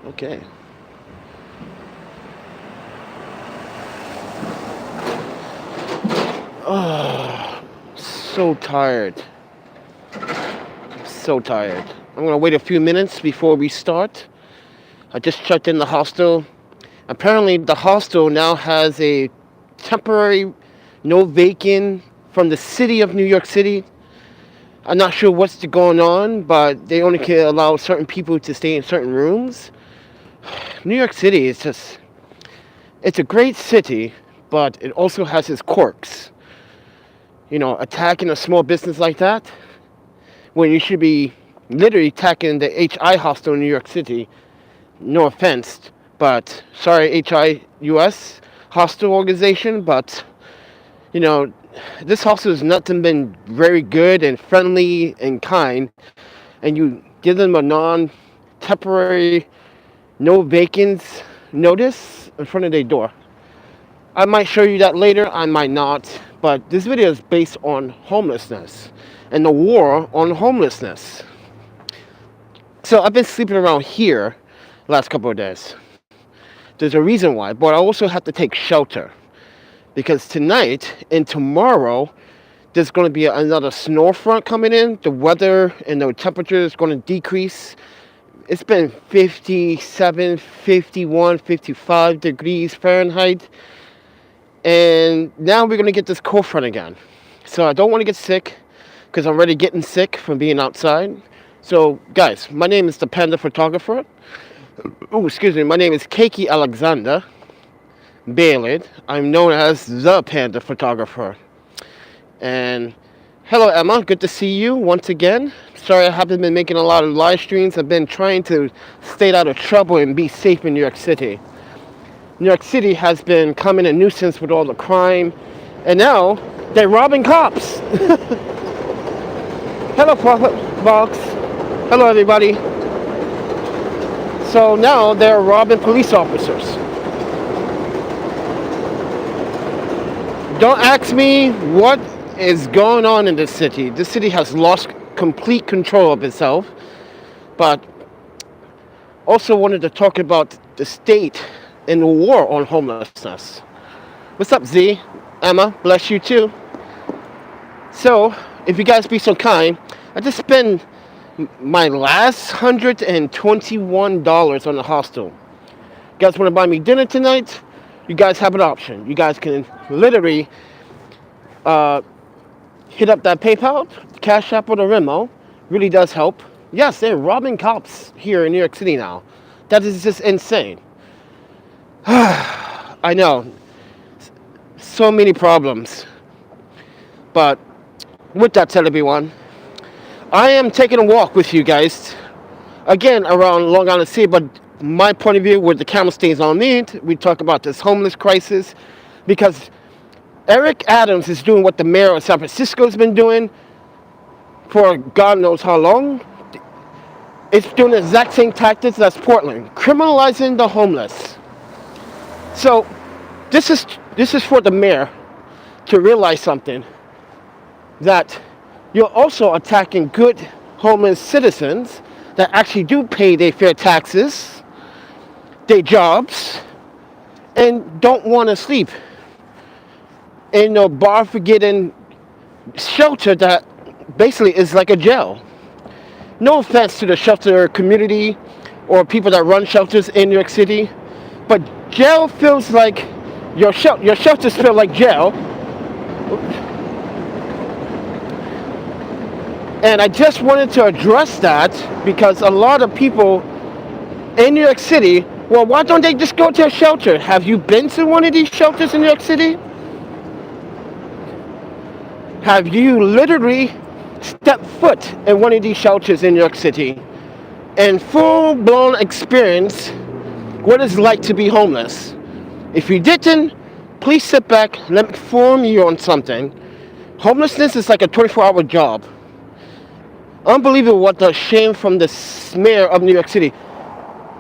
Okay. Oh, so tired. So tired. I'm gonna wait a few minutes before we start. I just checked in the hostel. Apparently, the hostel now has a temporary no vacant from the city of New York City. I'm not sure what's going on, but they only can allow certain people to stay in certain rooms. New York City is just, it's a great city, but it also has its quirks. You know, attacking a small business like that, when you should be literally attacking the HI hostel in New York City. No offense, but sorry, HI US hostel organization, but you know, this hostel has nothing been very good and friendly and kind, and you give them a non-temporary, no vacants notice in front of their door. I might show you that later, I might not, but this video is based on homelessness and the war on homelessness. So I've been sleeping around here last couple of days. There's a reason why, but I also have to take shelter because tonight and tomorrow there's going to be another snow front coming in. The weather and the temperature is going to decrease. It's been 57, 51, 55 degrees Fahrenheit. And now we're going to get this cold front again. So I don't want to get sick because I'm already getting sick from being outside. So guys, my name is ThePandaPhotographer. Oh, excuse me. My name is Keiki Alexander Bailey. I'm known as the Panda Photographer. And hello, Emma. Good to see you once again. Sorry I haven't been making a lot of live streams. I've been trying to stay out of trouble and be safe in New York City. New York City has been becoming a nuisance with all the crime. And now they're robbing cops. Hello, Prophet Box. Hello, everybody. So now they're robbing police officers. Don't ask me what is going on in this city. This city has lost complete control of itself. But also wanted to talk about the state and the war on homelessness. What's up, Z? Emma, bless you too. So, if you guys be so kind, I just spent my last $121 on the hostel. You guys want to buy me dinner tonight? You guys have an option. You guys can literally hit up that PayPal, Cash App, or the Venmo. Really does help. Yes, they're robbing cops here in New York City now. That is just insane. I know. So many problems. But with that said, everyone, I am taking a walk with you guys, again, around Long Island City, but my point of view, where the camera stays on me, we talk about this homeless crisis, because Eric Adams is doing what the mayor of San Francisco has been doing for God knows how long. It's doing the exact same tactics as Portland, criminalizing the homeless. So this is for the mayor to realize something, that you're also attacking good homeless citizens that actually do pay their fair taxes, their jobs, and don't want to sleep in a bar for getting shelter that basically is like a jail. No offense to the shelter community or people that run shelters in New York City, but jail feels like your shelters feel like jail. And I just wanted to address that because a lot of people in New York City, well, why don't they just go to a shelter? Have you been to one of these shelters in New York City? Have you literally stepped foot in one of these shelters in New York City and full-blown experience what it's like to be homeless? If you didn't, please sit back, let me inform you on something. Homelessness is like a 24-hour job. Unbelievable what the shame from the mayor of New York City.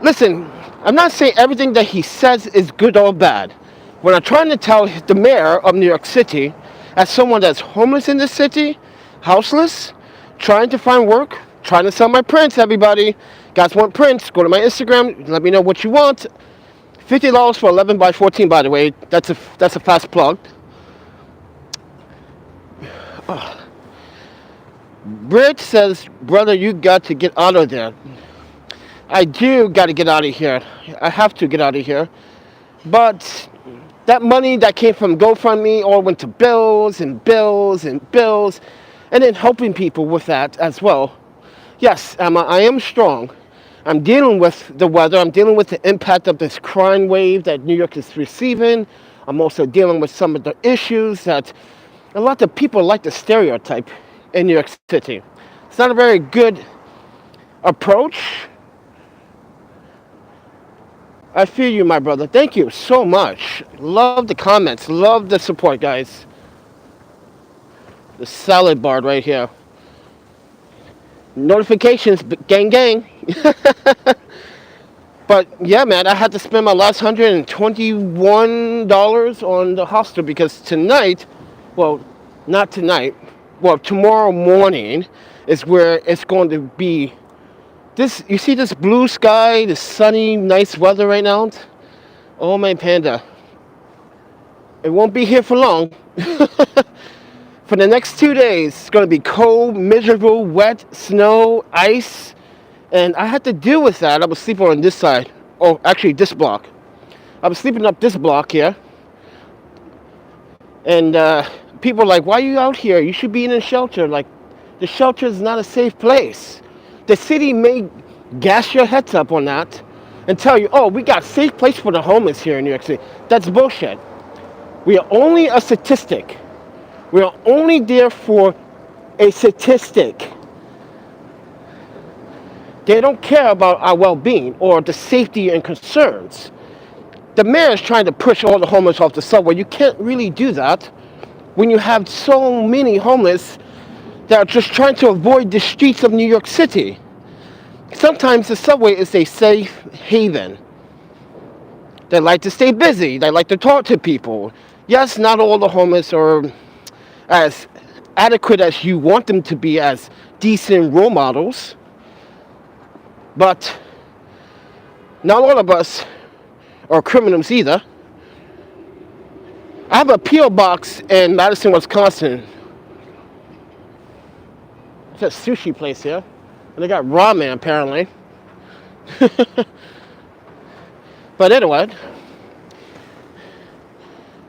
Listen, I'm not saying everything that he says is good or bad. When I'm trying to tell the mayor of New York City, as someone that's homeless in this city, houseless, trying to find work, trying to sell my prints, everybody. Guys want prints? Go to my Instagram. Let me know what you want. $50 for 11 by 14, by the way. That's a fast plug. Bridge says, brother, you got to get out of there. I do got to get out of here. I have to get out of here. But that money that came from GoFundMe all went to bills and bills and bills, and then helping people with that as well. Yes, I am strong. I'm dealing with the weather. I'm dealing with the impact of this crime wave that New York is receiving. I'm also dealing with some of the issues that a lot of people like to stereotype in New York City. It's not a very good approach. I feel you, my brother. Thank you so much. Love the comments. Love the support, guys. The salad bar right here. Notifications, gang, gang. But yeah, man, I had to spend my last $121 on the hostel because tonight, well, not tonight, well, tomorrow morning is where it's going to be. This, you see this blue sky, this sunny, nice weather right now? Oh my Panda. It won't be here for long. For the next 2 days, it's going to be cold, miserable, wet, snow, ice. And I had to deal with that. I was sleeping on this side. Oh, actually, this block. I was sleeping up this block here. And people are like, why are you out here? You should be in a shelter. Like, the shelter is not a safe place. The city may gas your heads up on that and tell you, oh, we got a safe place for the homeless here in New York City. That's bullshit. We are only a statistic. We are only there for a statistic. They don't care about our well-being or the safety and concerns. The mayor is trying to push all the homeless off the subway. You can't really do that when you have so many homeless that are just trying to avoid the streets of New York City. Sometimes the subway is a safe haven. They like to stay busy. They like to talk to people. Yes, not all the homeless are as adequate as you want them to be as decent role models. But not all of us are criminals either. I have a P.O. box in Madison, Wisconsin. It's a sushi place here. And they got ramen apparently. But anyway.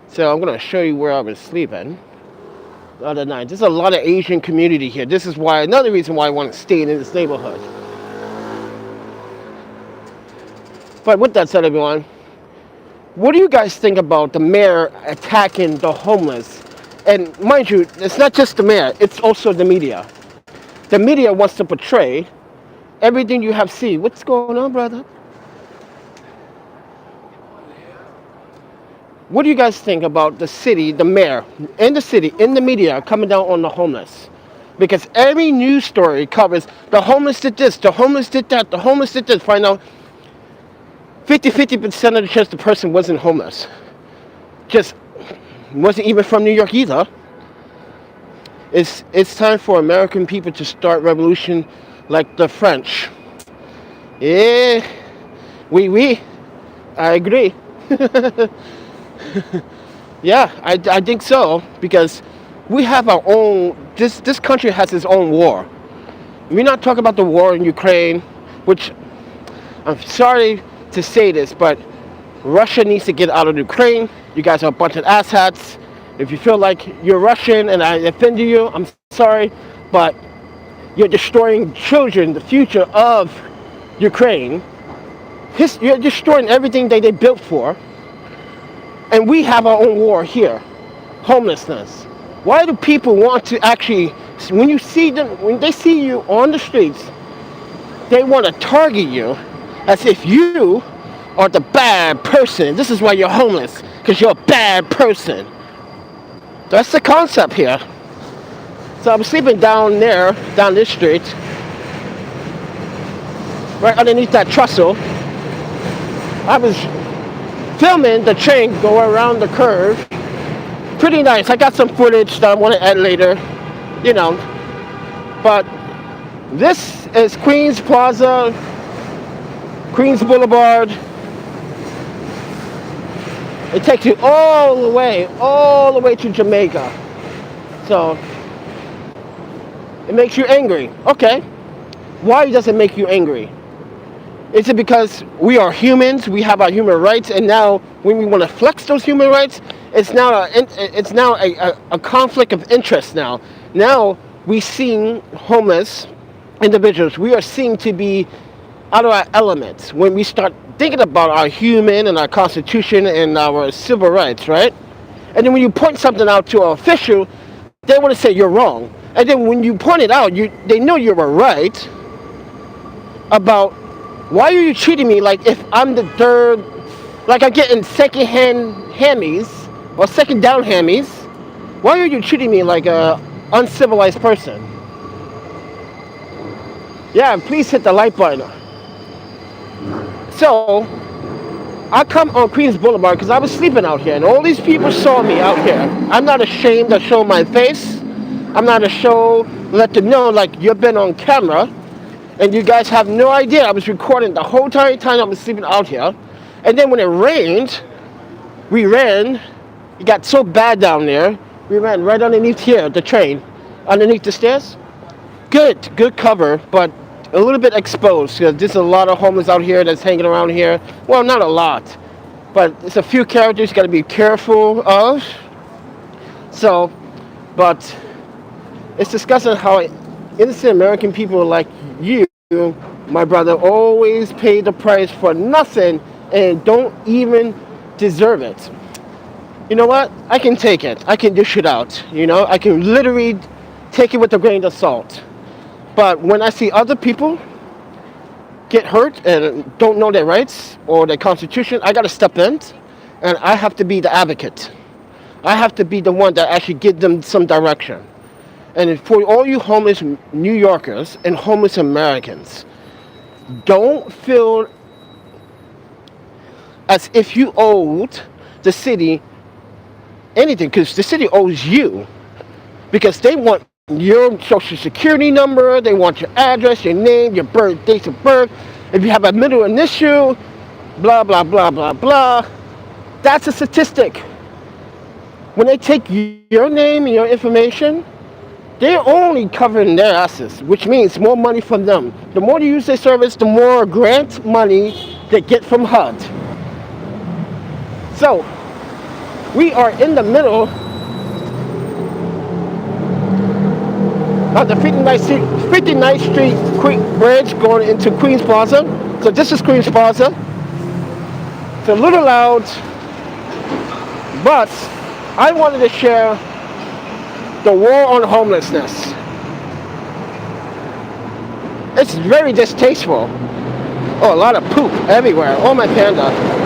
So I'm going to show you where I was sleeping the other night. There's a lot of Asian community here. This is why, another reason why I want to stay in this neighborhood. But with that said, everyone, what do you guys think about the mayor attacking the homeless? And mind you, it's not just the mayor, it's also the media. The media wants to portray everything you have seen. What's going on, brother? What do you guys think about the city, the mayor, in the city, in the media, coming down on the homeless? Because every news story covers the homeless did this, the homeless did that, the homeless did this. Find out 50% of the chance the person wasn't homeless. Just wasn't even from New York either. It's time for American people to start revolution like the French. Yeah, oui, I agree. Yeah, I think so, because we have our own, this country has its own war. We're not talking about the war in Ukraine, which, I'm sorry to say this, but Russia needs to get out of Ukraine. You guys are a bunch of asshats. If you feel like you're Russian and I offended you, I'm sorry, but you're destroying children, the future of Ukraine. You're destroying everything that they built for. And we have our own war here, homelessness. Why do people want to actually, when you see them, when they see you on the streets, they want to target you as if you are the bad person. This is why you're homeless, because you're a bad person. That's the concept here. So I'm sleeping down there, down this street, right underneath that trestle. I was filming the train go around the curve. Pretty nice. I got some footage that I want to add later, you know. But this is Queens Plaza, Queens Boulevard. It takes you all the way to Jamaica. So it makes you angry. Okay. Why does it make you angry? Is it because we are humans, we have our human rights, and now when we want to flex those human rights, it's now a conflict of interest now. Now we seem homeless individuals, we are seen to be out of our elements when we start thinking about our human and our constitution and our civil rights, right? And then when you point something out to an official, they want to say you're wrong. And then when you point it out, they know you were right about why are you treating me like if I'm the third, like I'm getting second-hand hammies or second down hammies. Why are you treating me like a uncivilized person? Yeah, please hit the like button. So, I come on Queens Boulevard because I was sleeping out here and all these people saw me out here. I'm not ashamed to show my face. I'm not ashamed to let them know like you've been on camera and you guys have no idea. I was recording the whole time I was sleeping out here. And then when it rained, we ran. It got so bad down there. We ran right underneath here, the train, underneath the stairs. Good cover, but a little bit exposed because there's a lot of homeless out here that's hanging around here. Well, not a lot, but it's a few characters you got to be careful of. So, but it's discussing how innocent American people like you, my brother, always pay the price for nothing and don't even deserve it. You know what? I can take it. I can dish it out. You know, I can literally take it with a grain of salt. But when I see other people get hurt and don't know their rights or their constitution, I got to step in and I have to be the advocate. I have to be the one that actually give them some direction. And for all you homeless New Yorkers and homeless Americans, don't feel as if you owed the city anything, because the city owes you, because they want your social security number, they want your address, your name, your birth, dates of birth. If you have a middle initial, blah, blah, blah, blah, blah. That's a statistic. When they take your name and your information, they're only covering their asses, which means more money from them. The more they use their service, the more grant money they get from HUD. So, we are in the middle of the 59th Street Bridge going into Queens Plaza. So this is Queens Plaza. It's a little loud, but I wanted to share the war on homelessness. It's very distasteful. Oh, a lot of poop everywhere. Oh, my panda.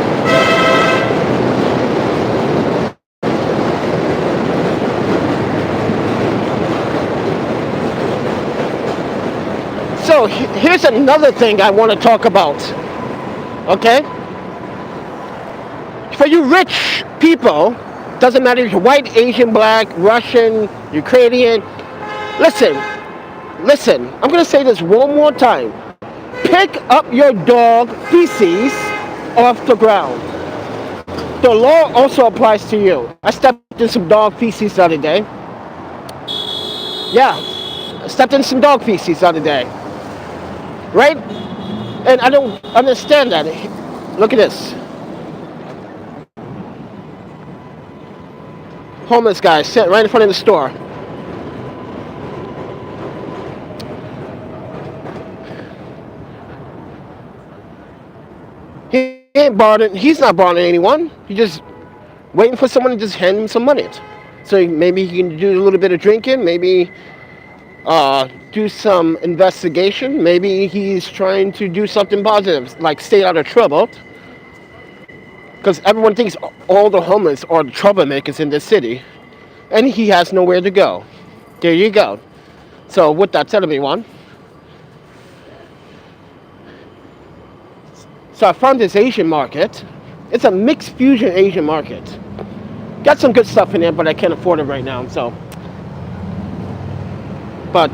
So here's another thing I want to talk about, okay? For you rich people, doesn't matter if you're white, Asian, black, Russian, Ukrainian, listen, I'm going to say this one more time. Pick up your dog feces off the ground. The law also applies to you. I stepped in some dog feces the other day. Yeah, I stepped in some dog feces the other day. Right? And I don't understand that. Look at this. Homeless guy sitting right in front of the store. He's not bothering anyone. He's just waiting for someone to just hand him some money. So maybe he can do a little bit of drinking, maybe do some investigation. Maybe he's trying to do something positive, like stay out of trouble. Because everyone thinks all the homeless are the troublemakers in this city. And he has nowhere to go. There you go. So with that said, everyone. So I found this Asian market. It's a mixed fusion Asian market. Got some good stuff in there, but I can't afford it right now, so. But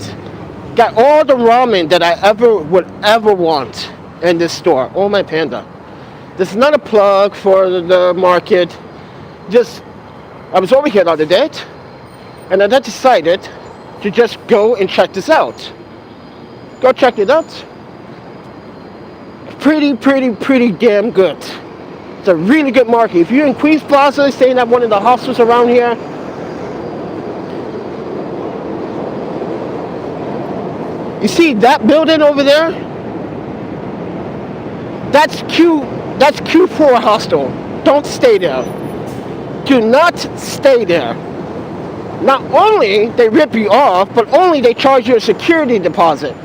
got all the ramen that I would ever want. in this store. Oh my Panda. This is not a plug for the market. Just, I was over here the other day, and I decided to just go and check this out. Go check it out. Pretty damn good. It's a really good market. If you're in Queens Plaza, staying at one of the hostels around here, you see that building over there? That's Q4 hostel. Don't stay there. Do not stay there. Not only they rip you off, but only they charge you a security deposit.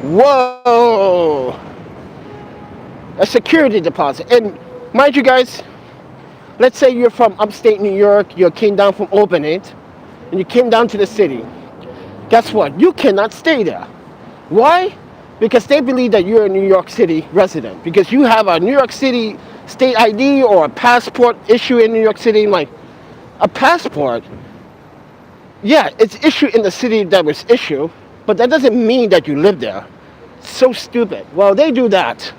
Whoa. A security deposit. And mind you guys, let's say you're from upstate New York, you came down from Albany, and you came down to the city. Guess what? You cannot stay there. Why? Because they believe that you're a New York City resident. Because you have a New York City state ID or a passport issue in New York City. Like, a passport, yeah, it's issued in the city that was issued, but that doesn't mean that you live there. So stupid. Well, they do that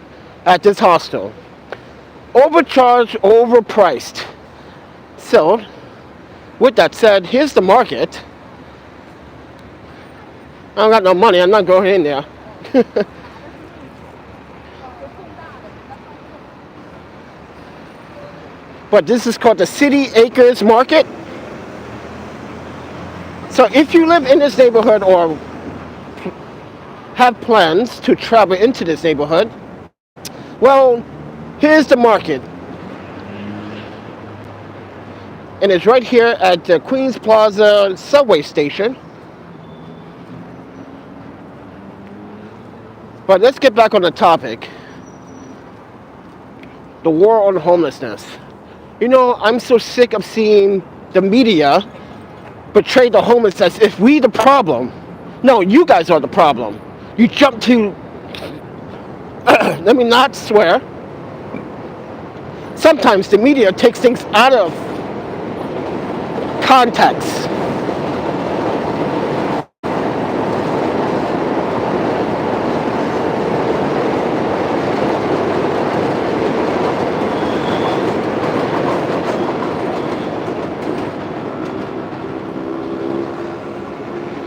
at this hostel. Overcharged, overpriced. So, with that said, here's the market. I don't got no money, I'm not going in there. But this is called the City Acres Market. So if you live in this neighborhood or have plans to travel into this neighborhood, well, here's the market. And it's right here at the Queens Plaza subway station. But let's get back on the topic. The war on homelessness. You know, I'm so sick of seeing the media portray the homeless as if we the problem. No, you guys are the problem. You jump to, let me not swear. Sometimes the media takes things out of context.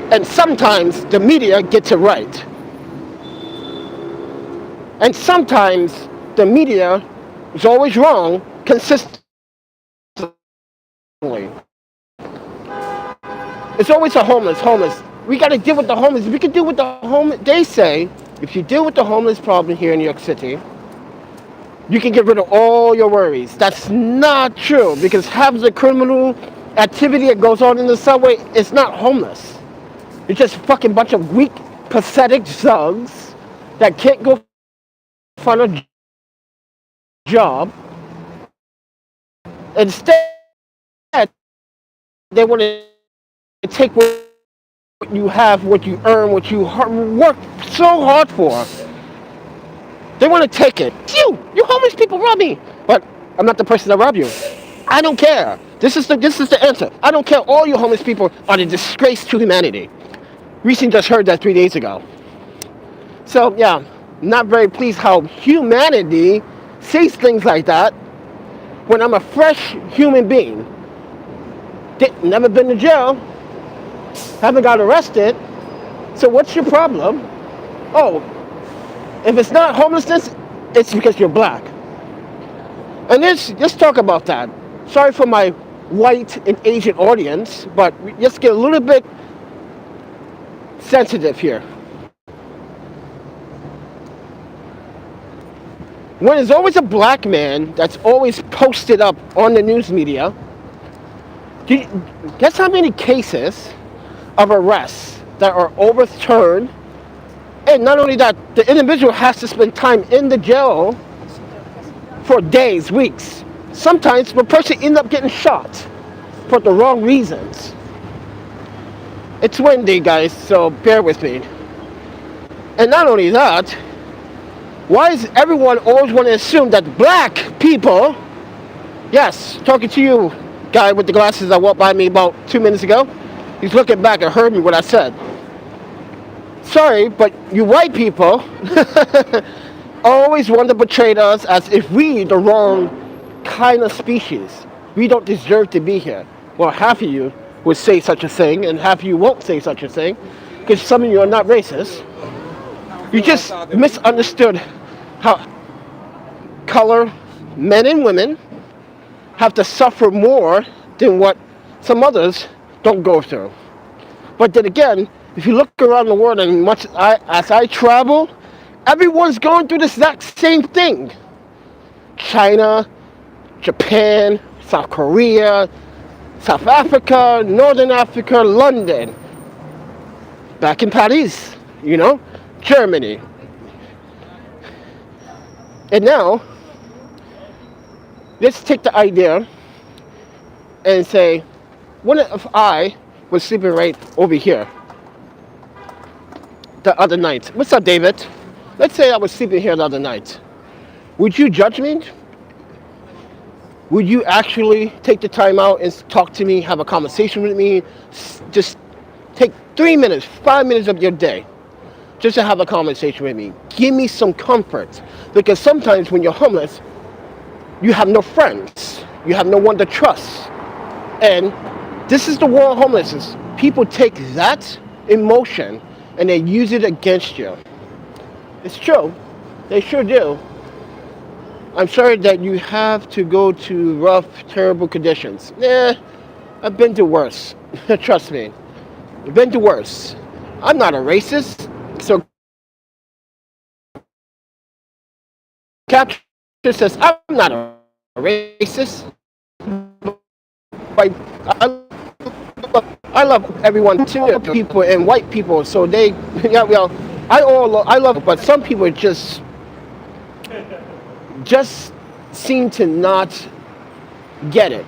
And sometimes the media gets it right. And sometimes the media is always wrong consistently. It's always a homeless. We got to deal with the homeless. We can deal with the homeless. They say if you deal with the homeless problem here in New York City, you can get rid of all your worries. That's not true, because half of the criminal activity that goes on in the subway is not homeless. It's just a fucking bunch of weak, pathetic thugs that can't go find a job. Instead, they want to take what you have, what you earn, what you work so hard for. They want to take it. You homeless people rob me. But I'm not the person that robbed you. I don't care. This is the answer. I don't care. All you homeless people are a disgrace to humanity. Recently just heard that 3 days ago. So yeah, not very pleased how humanity sees things like that when I'm a fresh human being. Never been to jail, haven't got arrested. So what's your problem? Oh, if it's not homelessness, it's because you're black. And let's talk about that. Sorry for my white and Asian audience, but let's get a little bit sensitive here. When there's always a black man that's always posted up on the news media, guess how many cases of arrests that are overturned? And not only that, the individual has to spend time in the jail for days, weeks. Sometimes the person ends up getting shot for the wrong reasons. It's windy, guys, so bear with me. And not only that, why is everyone always want to assume that black people, yes, talking to you, guy with the glasses that walked by me about 2 minutes ago, he's looking back and heard me what I said. Sorry, but you white people always want to portray us as if we the wrong kind of species. We don't deserve to be here. Well, half of you would say such a thing, and half of you won't say such a thing, because some of you are not racist. You just misunderstood how color men and women have to suffer more than what some others don't go through. But then again, if you look around the world and as I travel, everyone's going through this exact same thing. China, Japan, South Korea, South Africa, Northern Africa, London, back in Paris, Germany. And now, let's take the idea and say, what if I was sleeping right over here the other night? What's up, David? Let's say I was sleeping here the other night. Would you judge me? Would you actually take the time out and talk to me, have a conversation with me? Just take 3 minutes, 5 minutes of your day just to have a conversation with me. Give me some comfort. Because sometimes when you're homeless, you have no friends. You have no one to trust. And this is the war on homelessness. People take that emotion and they use it against you. It's true. They sure do. I'm sorry that you have to go to rough, terrible conditions. I've been to worse. Trust me. I've been to worse. I'm not a racist. So Capture says, I'm not a racist. But I love everyone too, people and white people. So they, I love, but some people just seem to not get it.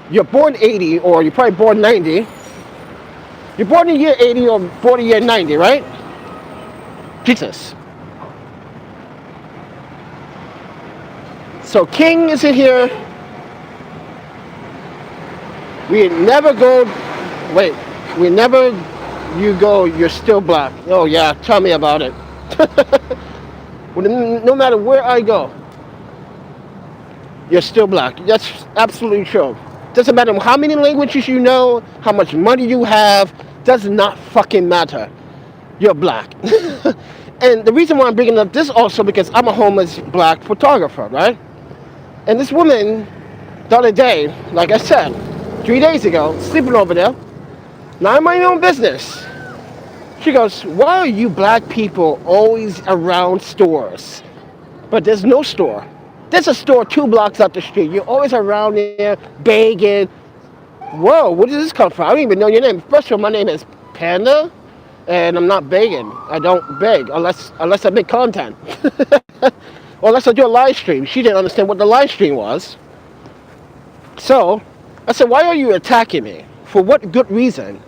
You're born 80, or you're probably born 90. You're born in year 80 or born in year 90, right? Jesus. So King is in here. Whenever you go, you're still black. Oh yeah, tell me about it. No matter where I go, you're still black. That's absolutely true. Doesn't matter how many languages you know, how much money you have, does not fucking matter. You're black. And the reason why I'm bringing up this also because I'm a homeless black photographer, right? And this woman, the other day, like I said, 3 days ago, sleeping over there, not my own business. She goes, why are you black people always around stores? But there's no store. There's a store 2 blocks up the street. You're always around there, begging. Whoa, where did this come from? I don't even know your name. First of all, my name is Panda, and I'm not begging. I don't beg unless I make content. Or unless I do a live stream. She didn't understand what the live stream was. So, I said, why are you attacking me? For what good reason?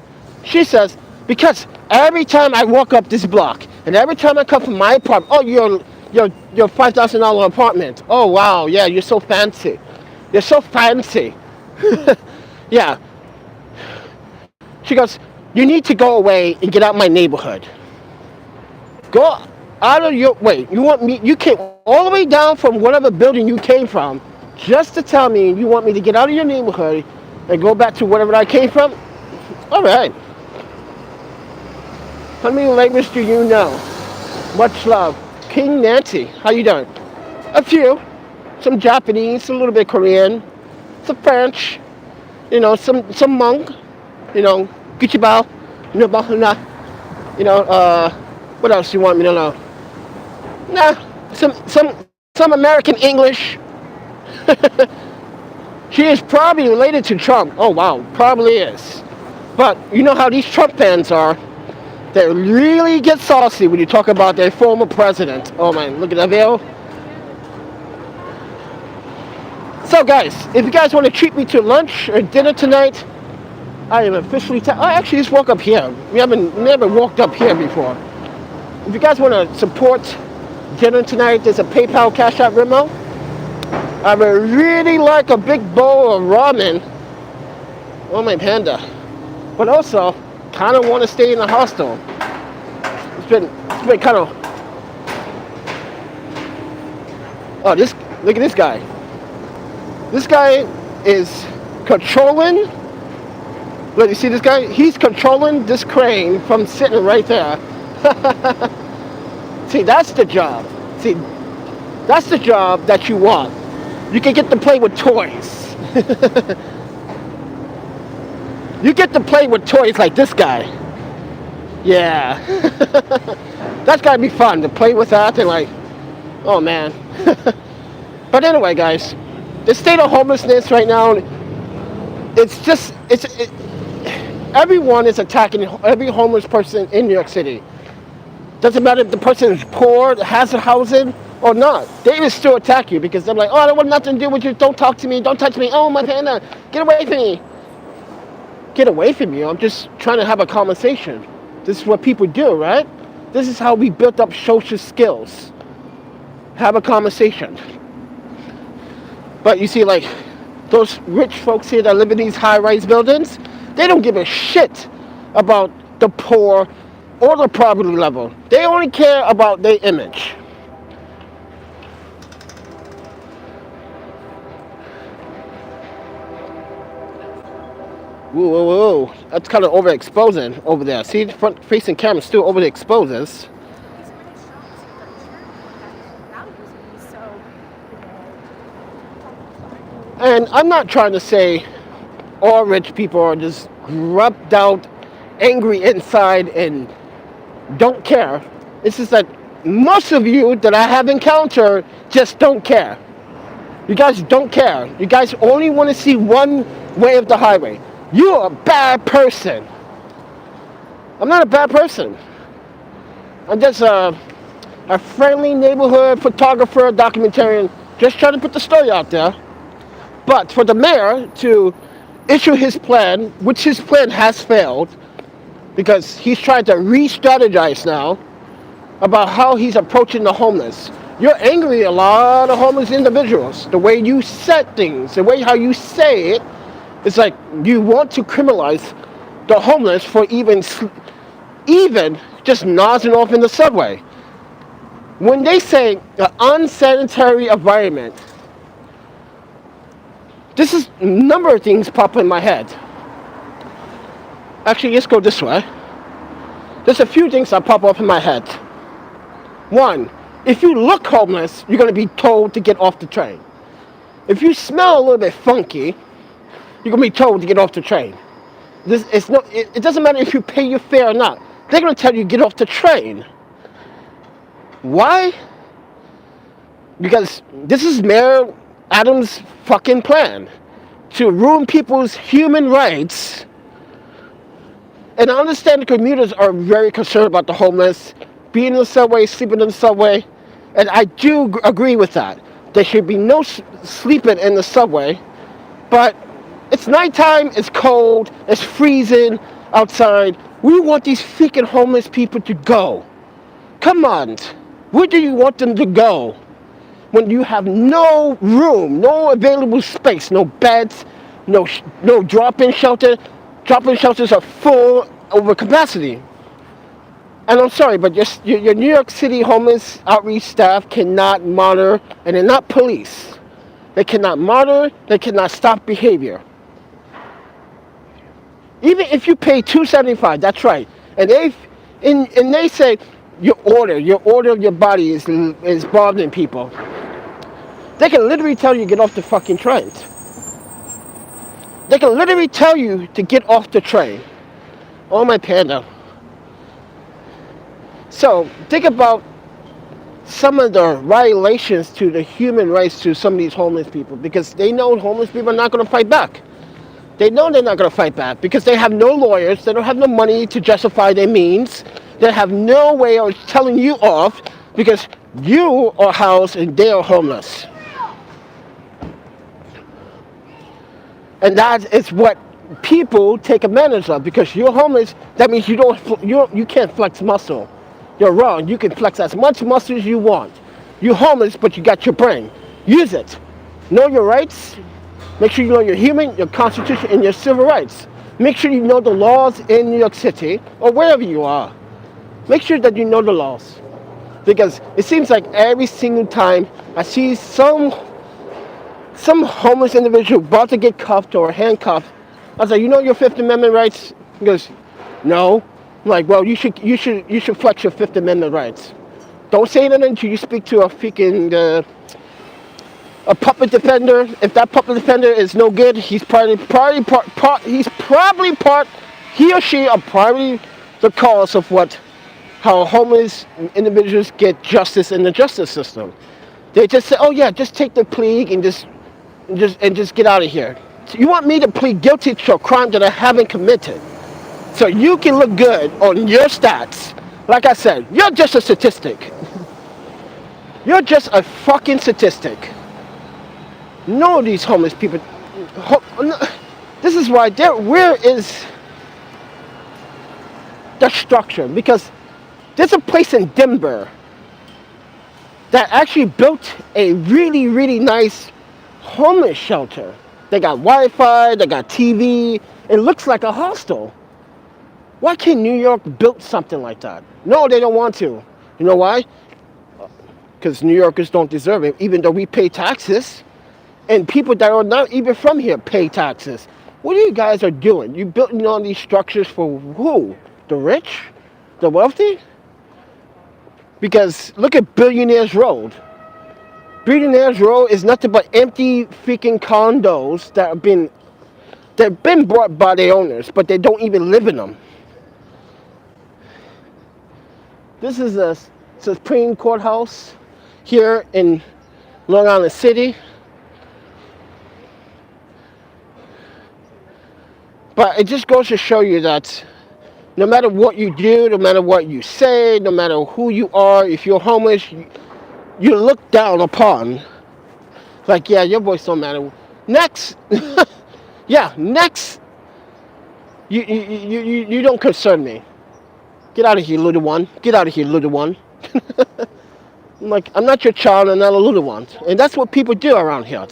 She says, because every time I walk up this block, and every time I come from my apartment, oh, your $5,000 apartment. Oh, wow, yeah, you're so fancy. You're so fancy. Yeah. She goes, you need to go away and get out of my neighborhood. Go out of your way. You came all the way down from whatever building you came from just to tell me you want me to get out of your neighborhood and go back to whatever I came from? All right. How many languages do you know? Much love. King Nancy, how you doing? A few. Some Japanese, a little bit Korean, some French, some Hmong, Gucci what else you want me to know? Nah, some American English. She is probably related to Trump. Oh wow, probably is. But you know how these Trump fans are. They really get saucy when you talk about their former president. Oh man, look at that veil. So guys, if you guys want to treat me to lunch or dinner tonight, I am officially I actually just woke up here. We haven't never walked up here before. If you guys want to support dinner tonight, there's a PayPal, Cash App, Venmo. I would really like a big bowl of ramen on my Panda. But also, kind of want to stay in the hostel. It's been kind of. Oh, look at this guy. This guy is controlling. Look, you see this guy? He's controlling this crane from sitting right there. See, that's the job. See, that's the job that you want. You can get to play with toys. You get to play with toys like this guy. Yeah. That's gotta be fun to play with that and like, oh man. But anyway, guys, the state of homelessness right now, everyone is attacking every homeless person in New York City. Doesn't matter if the person is poor, has a housing, or not. They will still attack you because they're like, oh, I don't want nothing to do with you. Don't talk to me. Don't touch me. Oh, my panda. Get away from me. Get away from you. I'm just trying to have a conversation. This is what people do, right? This is how we built up social skills. Have a conversation. But you see, like, those rich folks here that live in these high-rise buildings, they don't give a shit about the poor or the poverty level. They only care about their image. Whoa, whoa, whoa. That's kind of overexposing over there. See, the front-facing camera still overexposes. And I'm not trying to say all rich people are just grubbed out, angry inside, and don't care. It's just that most of you that I have encountered just don't care. You guys don't care. You guys only want to see one way of the highway. You're a bad person. I'm not a bad person. I'm just a friendly neighborhood photographer, documentarian, just trying to put the story out there. But for the mayor to issue his plan, which his plan has failed, because he's trying to re-strategize now about how he's approaching the homeless. You're angry at a lot of homeless individuals. The way you set things, the way how you say it, it's like you want to criminalize the homeless for even just nozzing off in the subway. When they say an unsanitary environment, this is a number of things pop in my head. Actually, let's go this way. There's a few things that pop up in my head. One, if you look homeless, you're going to be told to get off the train. If you smell a little bit funky, you're going to be told to get off the train. It doesn't matter if you pay your fare or not. They're going to tell you to get off the train. Why? Because this is Mayor Adams' fucking plan to ruin people's human rights. And I understand the commuters are very concerned about the homeless, being in the subway, sleeping in the subway. And I do agree with that. There should be no sleeping in the subway. But it's nighttime, it's cold, it's freezing outside. We want these freaking homeless people to go. Come on. Where do you want them to go? When you have no room, no available space, no beds, no drop-in shelter. Drop-in shelters are full over capacity. And I'm sorry, but your New York City homeless outreach staff cannot monitor, and they're not police. They cannot monitor, they cannot stop behavior. Even if you pay $2.75, that's right. And they say your order of your body is bothering people. They can literally tell you to get off the fucking train. They can literally tell you to get off the train. Oh, my panda. So, think about some of the violations to the human rights to some of these homeless people, because they know homeless people are not going to fight back. They know they're not going to fight back because they have no lawyers, they don't have no money to justify their means, they have no way of telling you off because you are housed and they are homeless. And that is what people take advantage of, because you're homeless. That means you can't flex muscle. You're wrong. You can flex as much muscle as you want. You're homeless, but you got your brain. Use it. Know your rights. Make sure you know your human, your constitution, and your civil rights. Make sure you know the laws in New York City or wherever you are. Make sure that you know the laws. Because it seems like every single time I see some homeless individual about to get cuffed or handcuffed, I was like, you know your Fifth Amendment rights? He goes, no. I'm like, well, you should flex your Fifth Amendment rights. Don't say that until you speak to a freaking a puppet defender. If that puppet defender is no good, he or she are probably the cause of how homeless individuals get justice in the justice system. They just say, oh yeah, just take the plea and just get out of here. So you want me to plead guilty to a crime that I haven't committed, so you can look good on your stats. Like I said, you're just a statistic. You're just a fucking statistic. No, these homeless people. This is why where is the structure? Because there's a place in Denver that actually built a really, really nice homeless shelter. They got Wi-Fi, they got TV. It looks like a hostel. Why can't New York build something like that? No, they don't want to. You know why? Because New Yorkers don't deserve it, even though we pay taxes. And people that are not even from here pay taxes. What are you guys are doing? You building all these structures for who? The rich? The wealthy? Because look at Billionaires Road. Billionaires Road is nothing but empty freaking condos they've been bought by their owners, but they don't even live in them. This is a Supreme Courthouse here in Long Island City. But it just goes to show you that no matter what you do, no matter what you say, no matter who you are, if you're homeless, you look down upon. Like, yeah, your voice don't matter. Next. Yeah, next. You don't concern me. Get out of here, little one. Get out of here, little one. I'm like, I'm not your child, I'm not a little one. And that's what people do around here.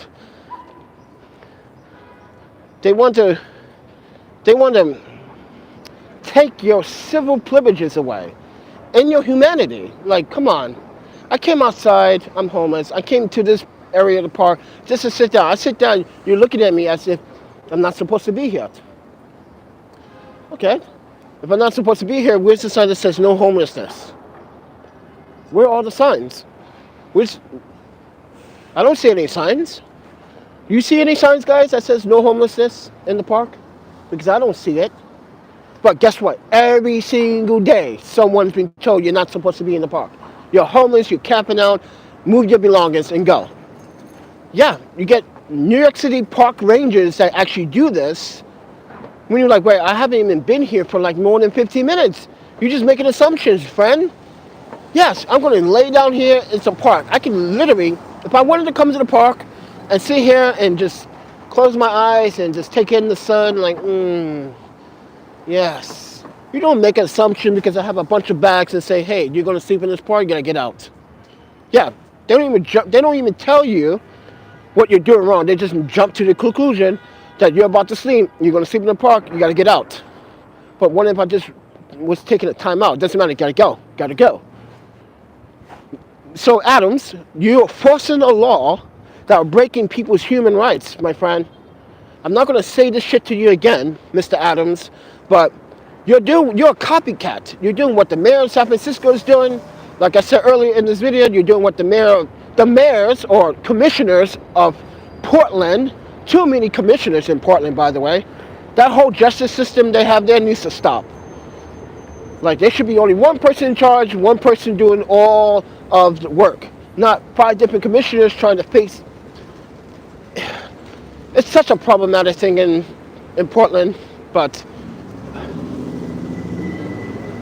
They want to take your civil privileges away and your humanity. Like, come on. I came outside, I'm homeless. I came to this area of the park just to sit down. I sit down, you're looking at me as if I'm not supposed to be here. Okay. If I'm not supposed to be here, where's the sign that says no homelessness? Where are all the signs? I don't see any signs. You see any signs, guys, that says no homelessness in the park? Because I don't see it. But guess what? Every single day, someone's been told you're not supposed to be in the park. You're homeless, you're camping out, move your belongings and go. Yeah, you get New York City park rangers that actually do this. When you're like, wait, I haven't even been here for like more than 15 minutes. You're just making assumptions, friend. Yes, I'm going to lay down here in some park. I can literally, if I wanted to come to the park and sit here and just close my eyes and just take in the sun, like, yes. You don't make an assumption because I have a bunch of bags and say, hey, you're going to sleep in this park, you got to get out. Yeah, they don't even tell you what you're doing wrong. They just jump to the conclusion that you're about to sleep, you're going to sleep in the park, you got to get out. But what if I just was taking a time out? Doesn't matter, you got to go. So Adams, you're forcing a law that are breaking people's human rights, my friend. I'm not going to say this shit to you again, Mr. Adams, but you're a copycat. You're doing what the mayor of San Francisco is doing. Like I said earlier in this video, you're doing what the mayors or commissioners of Portland, too many commissioners in Portland, by the way. That whole justice system they have there needs to stop. Like, there should be only one person in charge, one person doing all of the work, not 5 different commissioners trying to face. It's such a problematic thing in Portland, but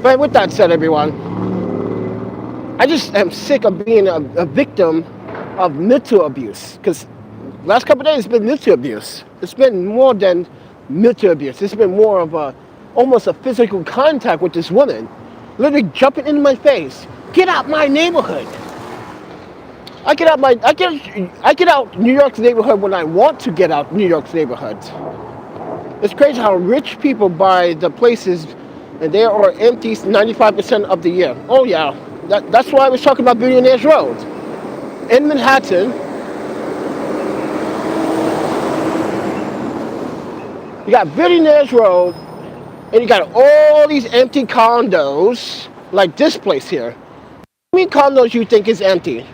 with that said, everyone, I just am sick of being a victim of mental abuse, because last couple of days it's been mental abuse. It's been more than mental abuse. It's been more of almost a physical contact with this woman, literally jumping into my face. Get out my neighborhood. I get out New York's neighborhood when I want to get out New York's neighborhood. It's crazy how rich people buy the places and they are empty 95% of the year. Oh yeah, that's why I was talking about Billionaires Road. In Manhattan, you got Billionaires Road, and you got all these empty condos, like this place here. How many condos you think is empty?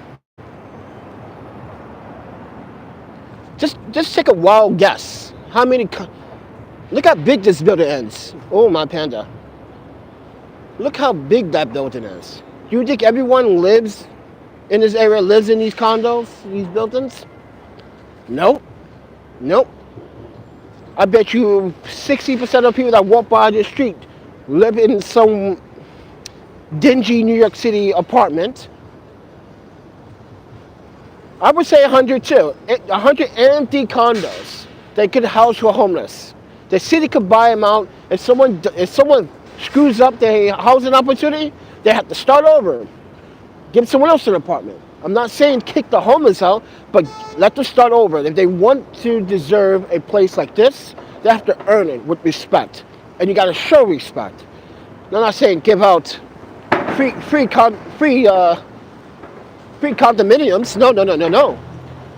Just take a wild guess. How many? Look how big this building is. Oh my Panda. Look how big that building is. You think everyone lives in this area, lives in these condos, these buildings? Nope. Nope. I bet you 60% of people that walk by the street live in some dingy New York City apartment. I would say 100 too. 100 empty condos that could house your homeless. The city could buy them out. If someone screws up their housing opportunity, they have to start over. Give someone else an apartment. I'm not saying kick the homeless out, but let them start over. If they want to deserve a place like this, they have to earn it with respect. And you got to show respect. I'm not saying give out free condominiums. No.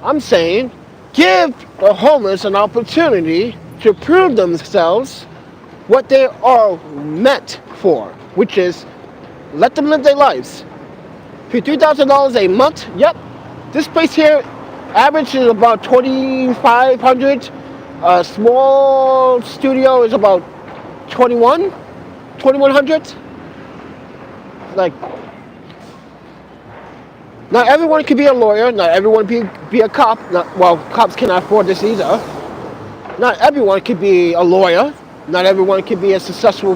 I'm saying give the homeless an opportunity to prove themselves what they are meant for, which is let them live their lives. For $3,000 a month, yep. This place here averages about $2,500. A small studio is about $2,100. Like, not everyone can be a lawyer. Not everyone can be a cop. Cops cannot afford this either. Not everyone can be a lawyer. Not everyone can be a successful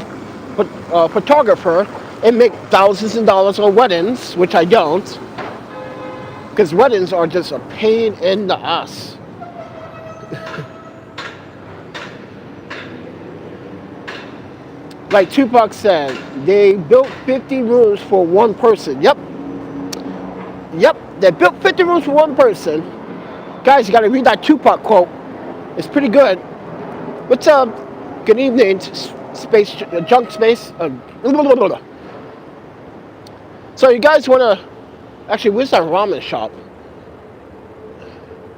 photographer and make thousands of dollars on weddings, which I don't. Because weddings are just a pain in the ass. Like Tupac said, they built 50 rooms for one person. Yep, they built 50 rooms for one person. Guys, you gotta read that Tupac quote. It's pretty good. What's up? Good evening, junk space. So you guys wanna, actually, where's that ramen shop?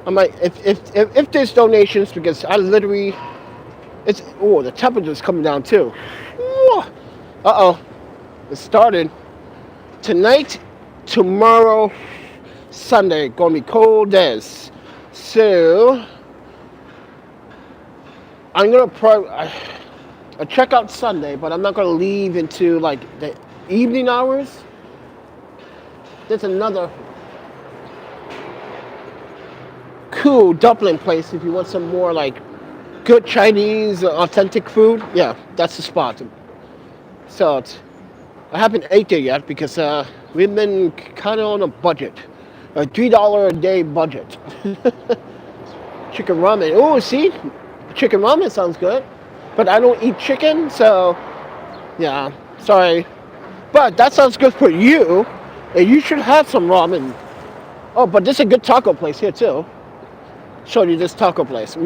I might, if there's donations, because I literally, the temperature's coming down too. Uh-oh, it started. Tonight, tomorrow, Sunday, gonna be cold as. So, I'm gonna I'll check out Sunday, but I'm not gonna leave into like the evening hours. There's another cool dumpling place if you want some more like good Chinese authentic food. Yeah, that's the spot. So I haven't ate there yet because we've been kind of on a budget, a $3 a day budget. Chicken ramen. Oh, see, chicken ramen sounds good, but I don't eat chicken, so yeah, sorry. But that sounds good for you, and you should have some ramen. Oh, but there's a good taco place here too. Show you this taco place.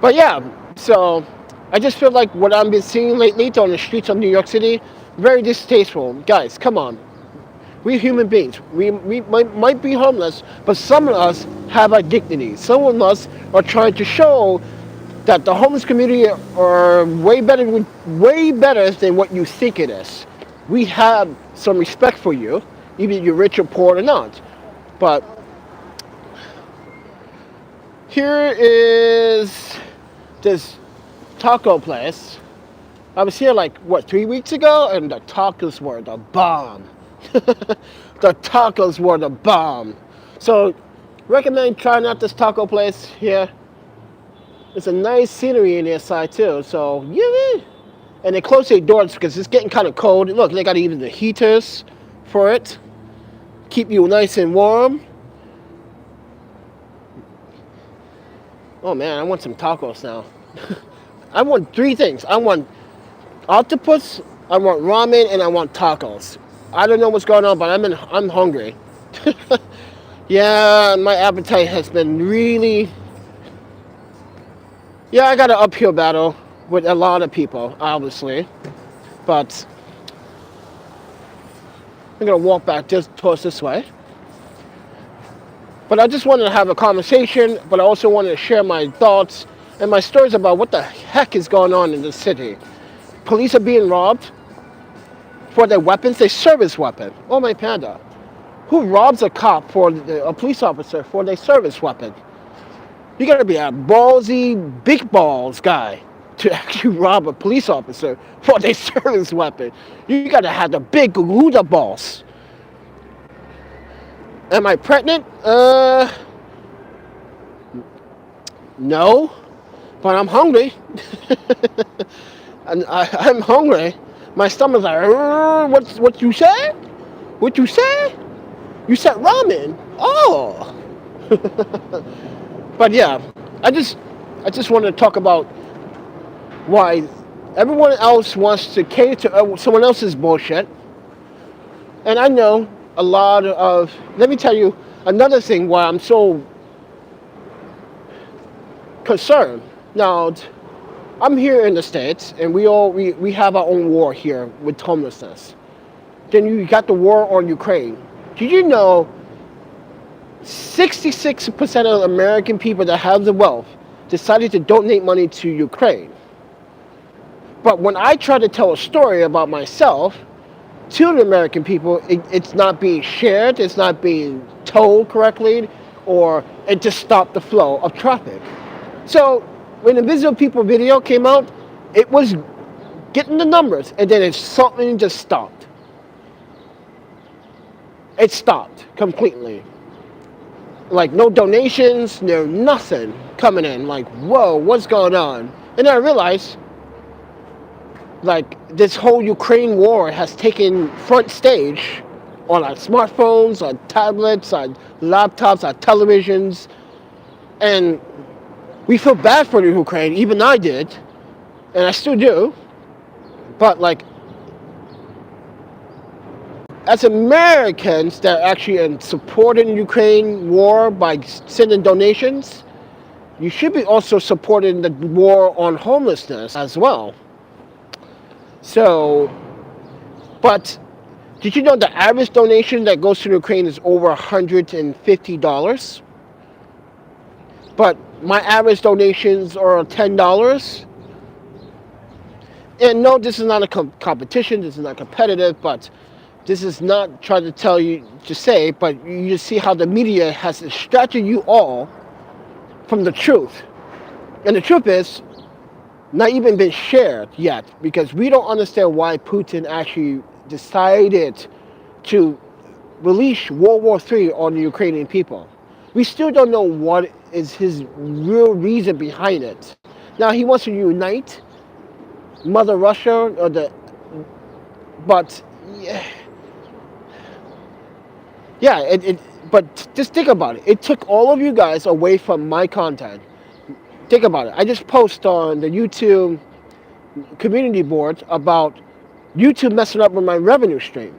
But yeah, so I just feel like what I've been seeing lately on the streets of New York City, very distasteful. Guys, come on. We're human beings. We might be homeless, but some of us have our dignity. Some of us are trying to show that the homeless community are way better than what you think it is. We have some respect for you, even if you're rich or poor or not. But here is this taco place. I was here like 3 weeks ago, and the tacos were the bomb. The tacos were the bomb. So recommend trying out this taco place here. It's a nice scenery in their side too. So yeah, and they close their doors because it's getting kind of cold. Look, they got even the heaters for it, keep you nice and warm. Oh man, I want some tacos now. I want 3 things. I want octopus, I want ramen, and I want tacos. I don't know what's going on, but I'm hungry. Yeah, my appetite has been really. Yeah, I got an uphill battle with a lot of people, obviously. But I'm gonna walk back just towards this way. But I just wanted to have a conversation, but I also wanted to share my thoughts and my stories about what the heck is going on in this city. Police are being robbed for their weapons, their service weapon. Oh my Panda. Who robs a cop a police officer for their service weapon? You gotta be a ballsy, big balls guy to actually rob a police officer for their service weapon. You gotta have the big Gouda balls. Am I pregnant? No, but I'm hungry. And I'm hungry. My stomach's like, what you say? What you say? You said ramen. Oh. But yeah, I just want to talk about why everyone else wants to cater to someone else's bullshit. And I know a lot of, let me tell you another thing why I'm so concerned. Now, I'm here in the States, and we have our own war here with homelessness. Then you got the war on Ukraine. Did you know 66% of American people that have the wealth decided to donate money to Ukraine? But when I try to tell a story about myself to the American people, it's not being shared, it's not being told correctly, or it just stopped the flow of traffic. So when the Invisible People video came out, it was getting the numbers, and then something just stopped. It stopped completely. Like no donations, no nothing coming in. Like, whoa, what's going on? And then I realized, like, this whole Ukraine war has taken front stage on our smartphones, on tablets, on laptops, on televisions, and we feel bad for the Ukraine. Even I did, and I still do. But like, as Americans that are actually supporting the Ukraine war by sending donations, you should be also supporting the war on homelessness as well. So, but did you know the average donation that goes to Ukraine is over $150? But my average donations are $10. And no, this is not a competition, this is not competitive, but this is not trying to tell you to say, but you just see how the media has distracted you all from the truth. And the truth is, not even been shared yet, because we don't understand why Putin actually decided to release World War III on the Ukrainian people. We still don't know what is his real reason behind it. Now he wants to unite Mother Russia, but but just think about it. It took all of you guys away from my content. Think about it. I just post on the YouTube community board about YouTube messing up with my revenue stream.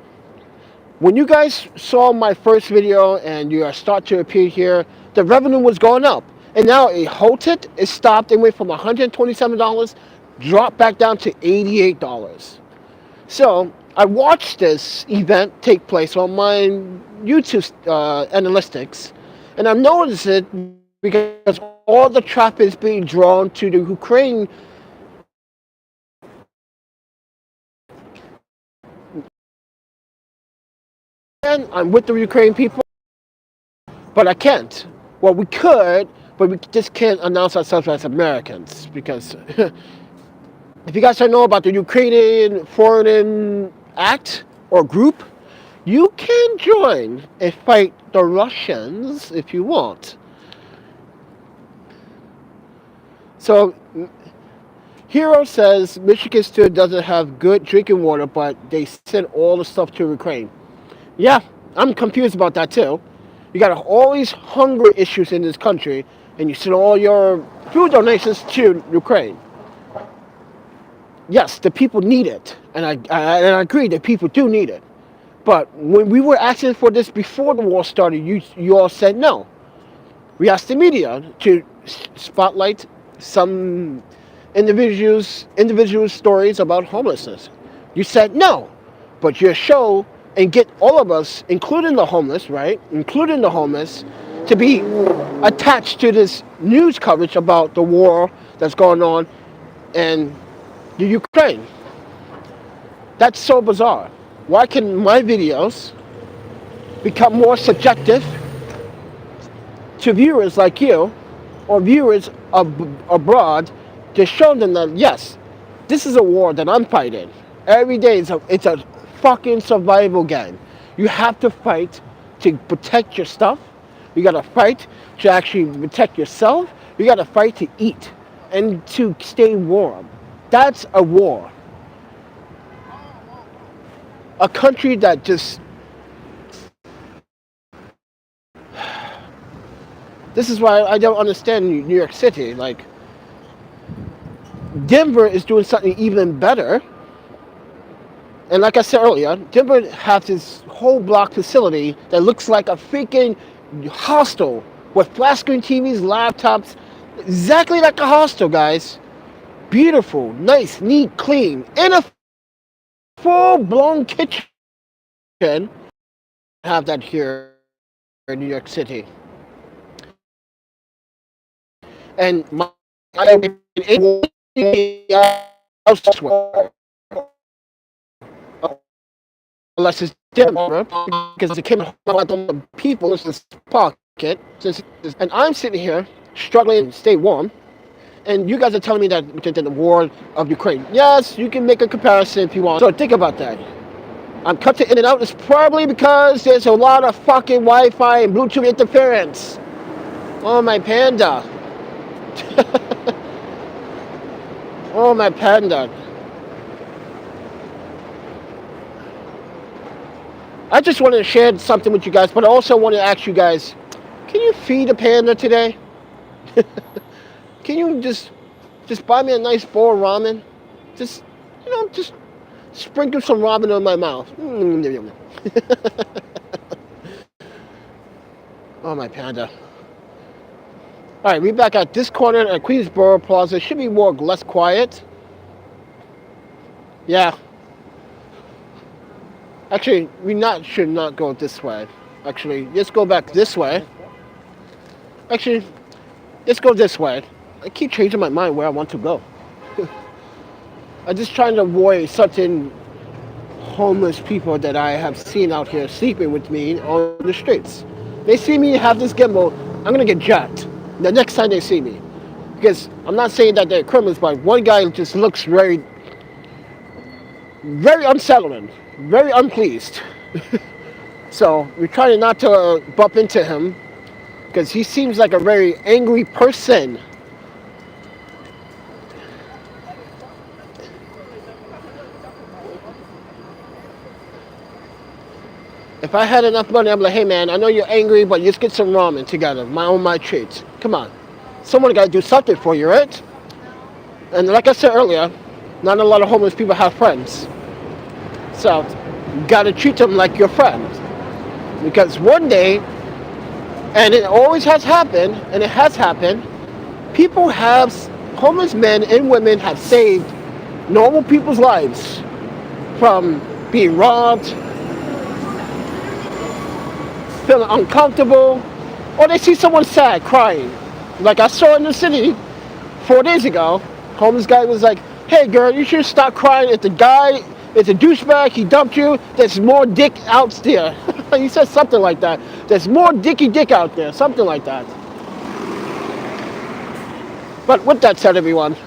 When you guys saw my first video and you start to appear here, the revenue was going up. And now it halted, it stopped, it went from $127, dropped back down to $88. So I watched this event take place on my YouTube analytics, and I've noticed it because all the traffic is being drawn to the Ukraine. And I'm with the Ukraine people, but I can't. Well, we could, but we just can't announce ourselves as Americans, because if you guys don't know about the Ukrainian Foreign Act or group, you can join and fight the Russians if you want. So Hero says Michigan still doesn't have good drinking water, but they send all the stuff to Ukraine. Yeah, I'm confused about that too. You got all these hunger issues in this country, and you send all your food donations to Ukraine. Yes, the people need it, and I agree that people do need it. But when we were asking for this before the war started, you all said no. We asked the media to spotlight some individual stories about homelessness. You said no, but your show and get all of us, including the homeless, right? Including the homeless, to be attached to this news coverage about the war that's going on in the Ukraine. That's so bizarre. Why can my videos become more subjective to viewers like you or viewers abroad to show them that, yes, this is a war that I'm fighting. Every day it's a fucking survival game. You have to fight to protect your stuff. You gotta fight to actually protect yourself. You gotta fight to eat and to stay warm. That's a war. A country that just... This is why I don't understand New York City. Like, Denver is doing something even better. And like I said earlier, Denver has this whole block facility that looks like a freaking hostel with flat screen TVs, laptops, exactly like a hostel, guys. Beautiful, nice, neat, clean, and a full-blown kitchen. Have that here in New York City. And my elsewhere, unless it's Denver, because it came out the people in this pocket, and I'm sitting here struggling to stay warm, and you guys are telling me that the war of Ukraine. Yes, you can make a comparison if you want. So think about that. I'm cutting in and out. It's probably because there's a lot of fucking Wi-Fi and Bluetooth interference. Oh, my Panda. Oh, my Panda. I just wanted to share something with you guys, but I also want to ask you guys, can you feed a panda today? Can you just buy me a nice bowl of ramen? Just sprinkle some ramen on my mouth. Oh, my Panda. All right, we're back at this corner at Queensboro Plaza. It should be more less quiet. Yeah. Actually, should not go this way. Actually, let's go back this way. Actually, let's go this way. I keep changing my mind where I want to go. I'm just trying to avoid certain homeless people that I have seen out here sleeping with me on the streets. They see me have this gimbal, I'm gonna get jacked the next time they see me. Because I'm not saying that they're criminals, but one guy just looks very, very unsettling, very unpleased. So we're trying not to bump into him because he seems like a very angry person. If I had enough money, I'm like, hey man, I know you're angry, but let's get some ramen together, my treats. Come on. Someone got to do something for you, right? And like I said earlier, not a lot of homeless people have friends. So you got to treat them like your friend. Because one day, and it always has happened, and it has happened, homeless men and women have saved normal people's lives from being robbed, feeling uncomfortable, or they see someone sad, crying. Like I saw in the city 4 days ago, homeless guy was like, hey girl, you should stop crying. If the guy is a douchebag, he dumped you, there's more dick out there. He said something like that. There's more dick out there, something like that. But with that said, everyone,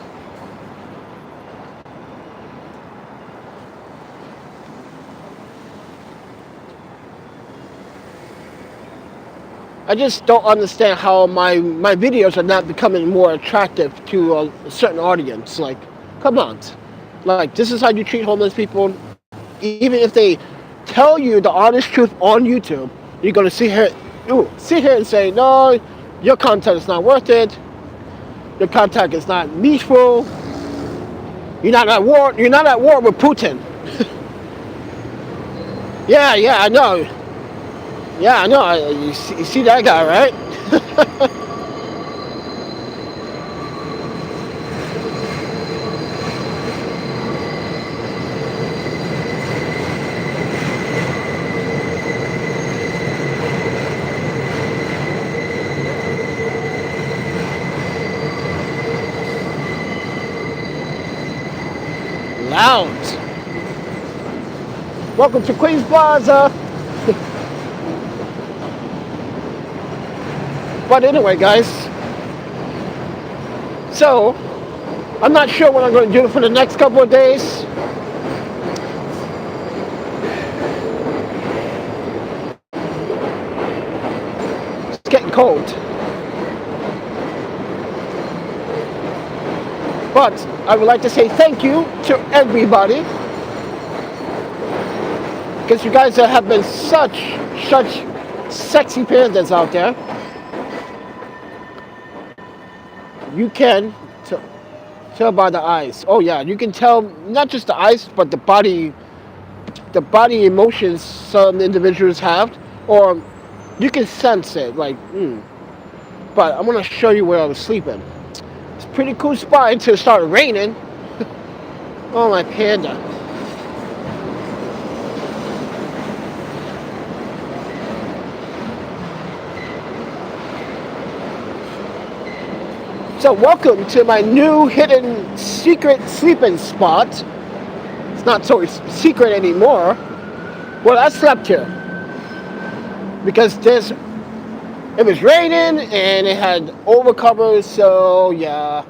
I just don't understand how my videos are not becoming more attractive to a certain audience. Like, come on. Like, this is how you treat homeless people. Even if they tell you the honest truth on YouTube, you're going to sit here and say, no, your content is not worth it. Your content is not meaningful. You're not at war with Putin. Yeah, I know. Yeah, I know. You see that guy, right? sound. Welcome to Queens Plaza. But anyway, guys, so I'm not sure what I'm going to do for the next couple of days. It's getting cold. But I would like to say thank you to everybody, because you guys have been such sexy pandas out there. You can tell by the eyes. Oh yeah, you can tell not just the eyes, but the body emotions some individuals have, or you can sense it. Like, But I'm gonna show you where I was sleeping. It's a pretty cool spot until it started raining. Oh my panda. So welcome to my new hidden secret sleeping spot. It's not so secret anymore. Well, I slept here because it was raining and it had overcovers, so yeah.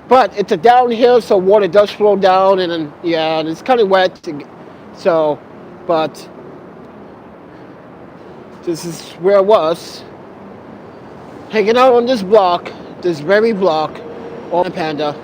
But it's a downhill, so water does flow down, and then, yeah, and it's kind of wet. So, but this is where I was, hanging out on this block, this very block, on Panda.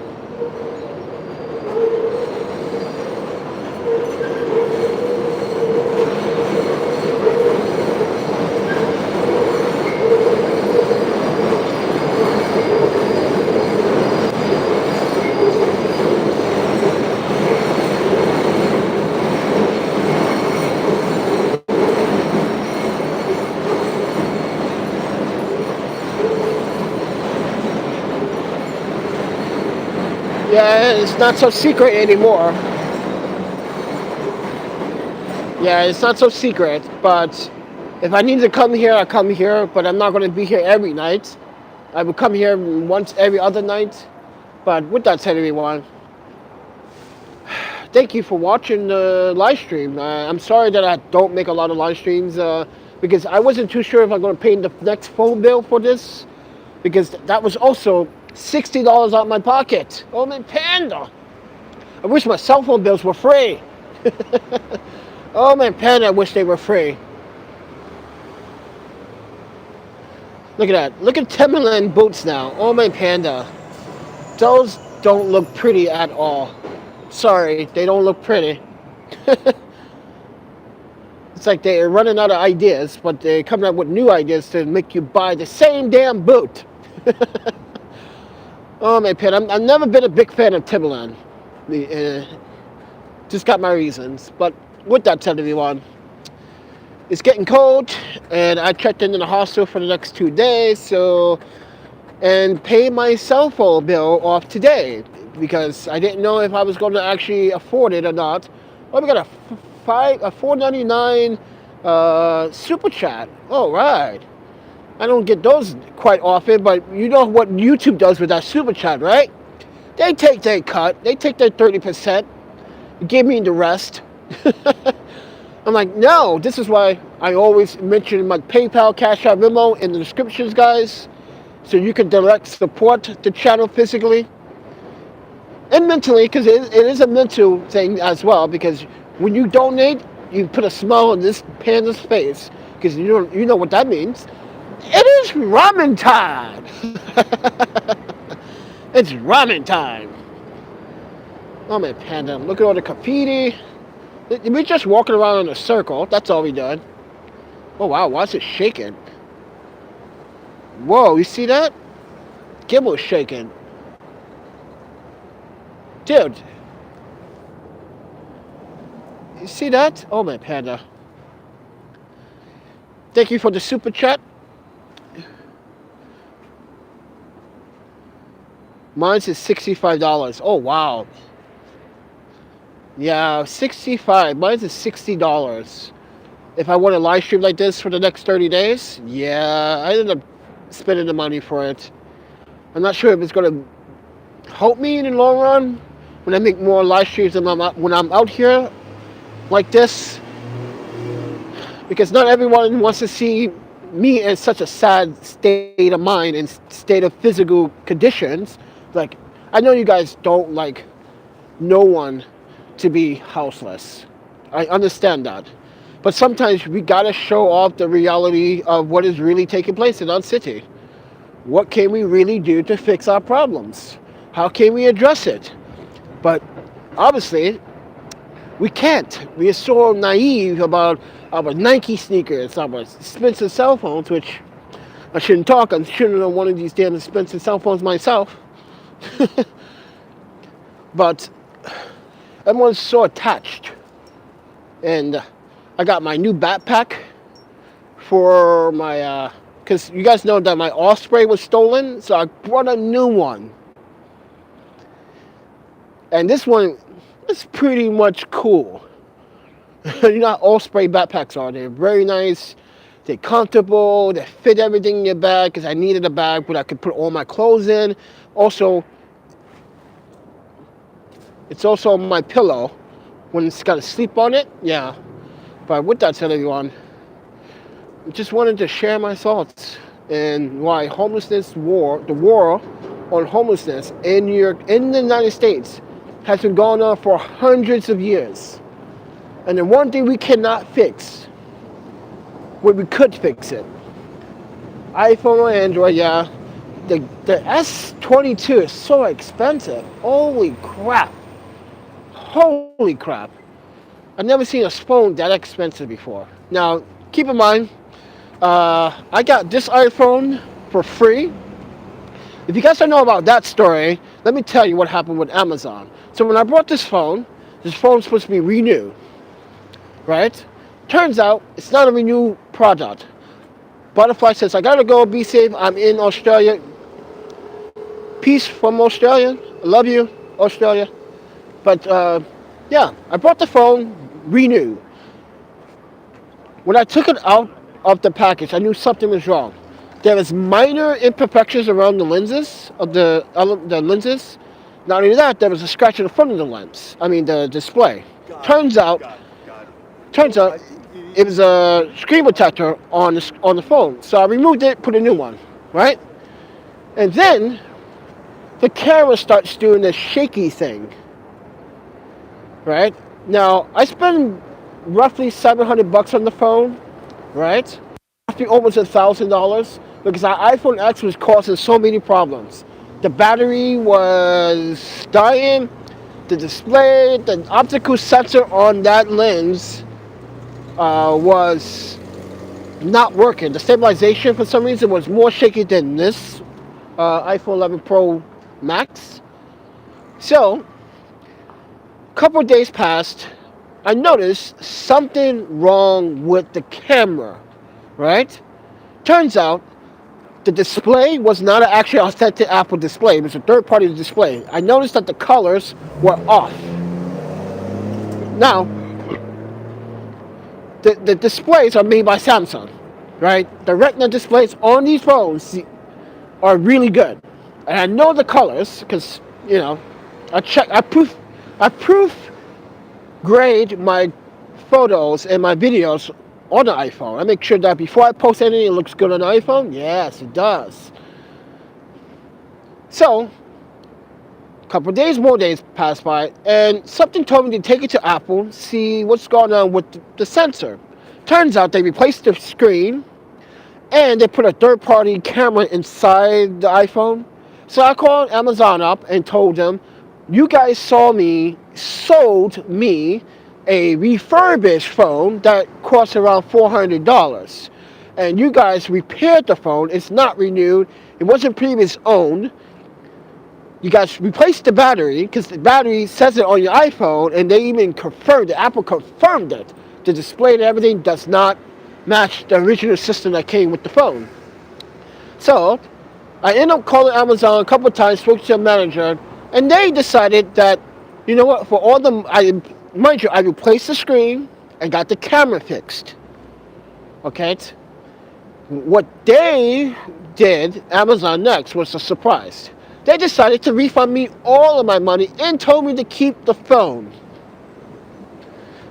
Yeah, it's not so secret anymore. Yeah, it's not so secret, but if I need to come here, I come here, but I'm not going to be here every night. I would come here once every other night. But with that said, everyone, thank you for watching the live stream. I'm sorry that I don't make a lot of live streams because I wasn't too sure if I'm going to pay the next phone bill for this, because that was also $60 out of my pocket. Oh man, Panda! I wish my cell phone bills were free. Oh man, Panda, I wish they were free. Look at that. Look at Timberland boots now. Oh man, Panda. Those don't look pretty at all. Sorry, they don't look pretty. It's like they're running out of ideas, but they're coming up with new ideas to make you buy the same damn boot. Oh man, Panda, I've never been a big fan of Timberland. Just got my reasons. But with that said, everyone, it's getting cold, and I checked into the hostel for the next 2 days, and pay my cell phone bill off today, because I didn't know if I was going to actually afford it or not. Oh, we got a $4.99 super chat. All right. I don't get those quite often, but you know what YouTube does with that super chat, right? They take their cut. They take their 30%. Give me the rest. I'm like, no. This is why I always mention my PayPal, Cash App, Venmo in the descriptions, guys, so you can direct support the channel physically and mentally, because it is a mental thing as well. Because when you donate, you put a smile on this panda's face, because you know what that means. It is ramen time. It's ramen time. Oh man, Panda, look at all the graffiti. We're just walking around in a circle. That's all we done. Oh wow, why is it shaking? Whoa, you see that? Gimbal's shaking. Dude. You see that? Oh man, Panda. Thank you for the super chat. Mine's is $65. Oh wow. Yeah, 65. Mine's is $60. If I want a live stream like this for the next 30 days, yeah, I ended up spending the money for it. I'm not sure if it's going to help me in the long run, when I make more live streams when I'm out here like this, because not everyone wants to see me in such a sad state of mind and state of physical conditions. Like, I know you guys don't like no one to be houseless. I understand that. But sometimes we gotta show off the reality of what is really taking place in our city. What can we really do to fix our problems? How can we address it? But obviously, we can't. We are so naive about our Nike sneakers, our expensive cell phones, which I shouldn't talk. I shouldn't own one of these damn expensive cell phones myself. But everyone's so attached. And I got my new backpack for my, because you guys know that my Osprey was stolen, so I brought a new one. And this one is pretty much cool. You know how Osprey backpacks are. They're very nice. They're comfortable. They fit everything in your bag, because I needed a bag where I could put all my clothes in. Also, it's also my pillow when it's got to sleep on it. Yeah. But with that said, everyone, I just wanted to share my thoughts and why the war on homelessness in New York, in the United States, has been going on for hundreds of years. And the one thing we cannot fix, where we could fix it, iPhone or Android, yeah. The S22 is so expensive. Holy crap. Holy crap. I've never seen a phone that expensive before. Now, keep in mind, I got this iPhone for free. If you guys don't know about that story, let me tell you what happened with Amazon. So when I bought this phone's supposed to be renewed, right? Turns out it's not a renewed product. Butterfly says, I gotta go, be safe, I'm in Australia. Peace from Australia. I love you, Australia. But yeah, I bought the phone renewed. When I took it out of the package, I knew something was wrong. There was minor imperfections around the lenses of the lenses. Not only that, there was a scratch in the front of the lens. I mean, the display. Turns out it was a screen protector on the phone. So I removed it, put a new one, right? And then the camera starts doing this shaky thing, right? Now I spend roughly $700 on the phone, right? Roughly almost $1,000 because our iPhone X was causing so many problems. The battery was dying. The display, the optical sensor on that lens was not working. The stabilization for some reason was more shaky than this iPhone 11 Pro Max. So, a couple of days passed. I noticed something wrong with the camera, right? Turns out the display was not an actually authentic Apple display. It was a third-party display. I noticed that the colors were off. Now, the displays are made by Samsung, right? The Retina displays on these phones are really good. And I know the colors because, you know, I proof grade my photos and my videos on the iPhone. I make sure that before I post anything, it looks good on the iPhone. Yes, it does. So, a couple of days, more days passed by, and something told me to take it to Apple, see what's going on with the sensor. Turns out they replaced the screen, and they put a third-party camera inside the iPhone. So I called Amazon up and told them, you guys sold me a refurbished phone that cost around $400. And you guys repaired the phone. It's not renewed. It wasn't previously owned. You guys replaced the battery because the battery says it on your iPhone, and they even confirmed it. Apple confirmed it. The display and everything does not match the original system that came with the phone. So I ended up calling Amazon a couple of times, spoke to a manager, and they decided that, you know what, for all the, mind you, I replaced the screen and got the camera fixed. Okay? What they did, Amazon next, was a surprise. They decided to refund me all of my money and told me to keep the phone.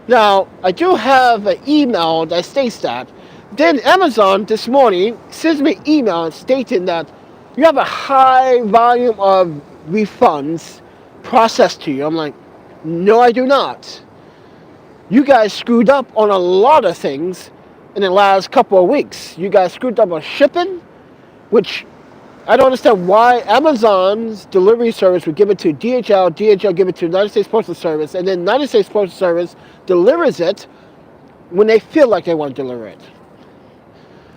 Now, I do have an email that states that. Then Amazon this morning sends me an email stating that you have a high volume of refunds processed to you. I'm like, no, I do not. You guys screwed up on a lot of things in the last couple of weeks. You guys screwed up on shipping, which I don't understand why Amazon's delivery service would give it to DHL, DHL give it to United States Postal Service, and then United States Postal Service delivers it when they feel like they want to deliver it.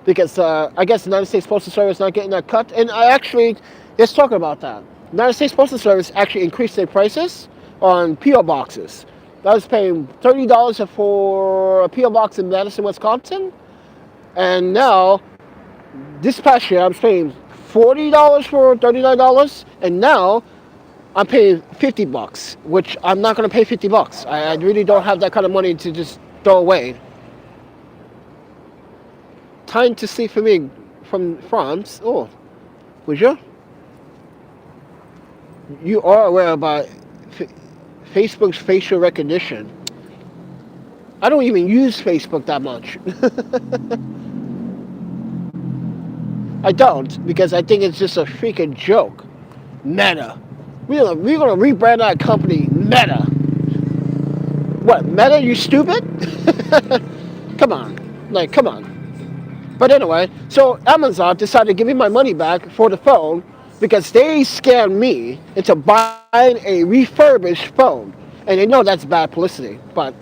Because I guess the United States Postal Service not getting that cut. And let's talk about that. United States Postal Service actually increased their prices on P.O. boxes. I was paying $30 for a P.O. box in Madison, Wisconsin. And now, this past year, I was paying $40 for $39. And now, I'm paying $50, which I'm not going to pay $50. I really don't have that kind of money to just throw away. Time to see for me from France. Oh, would you? You are aware about Facebook's facial recognition. I don't even use Facebook that much. I don't, because I think it's just a freaking joke. Meta. We're gonna rebrand our company Meta. What, Meta, you stupid? Come on. But anyway, so Amazon decided to give me my money back for the phone because they scammed me into buying a refurbished phone. And they know that's bad publicity, but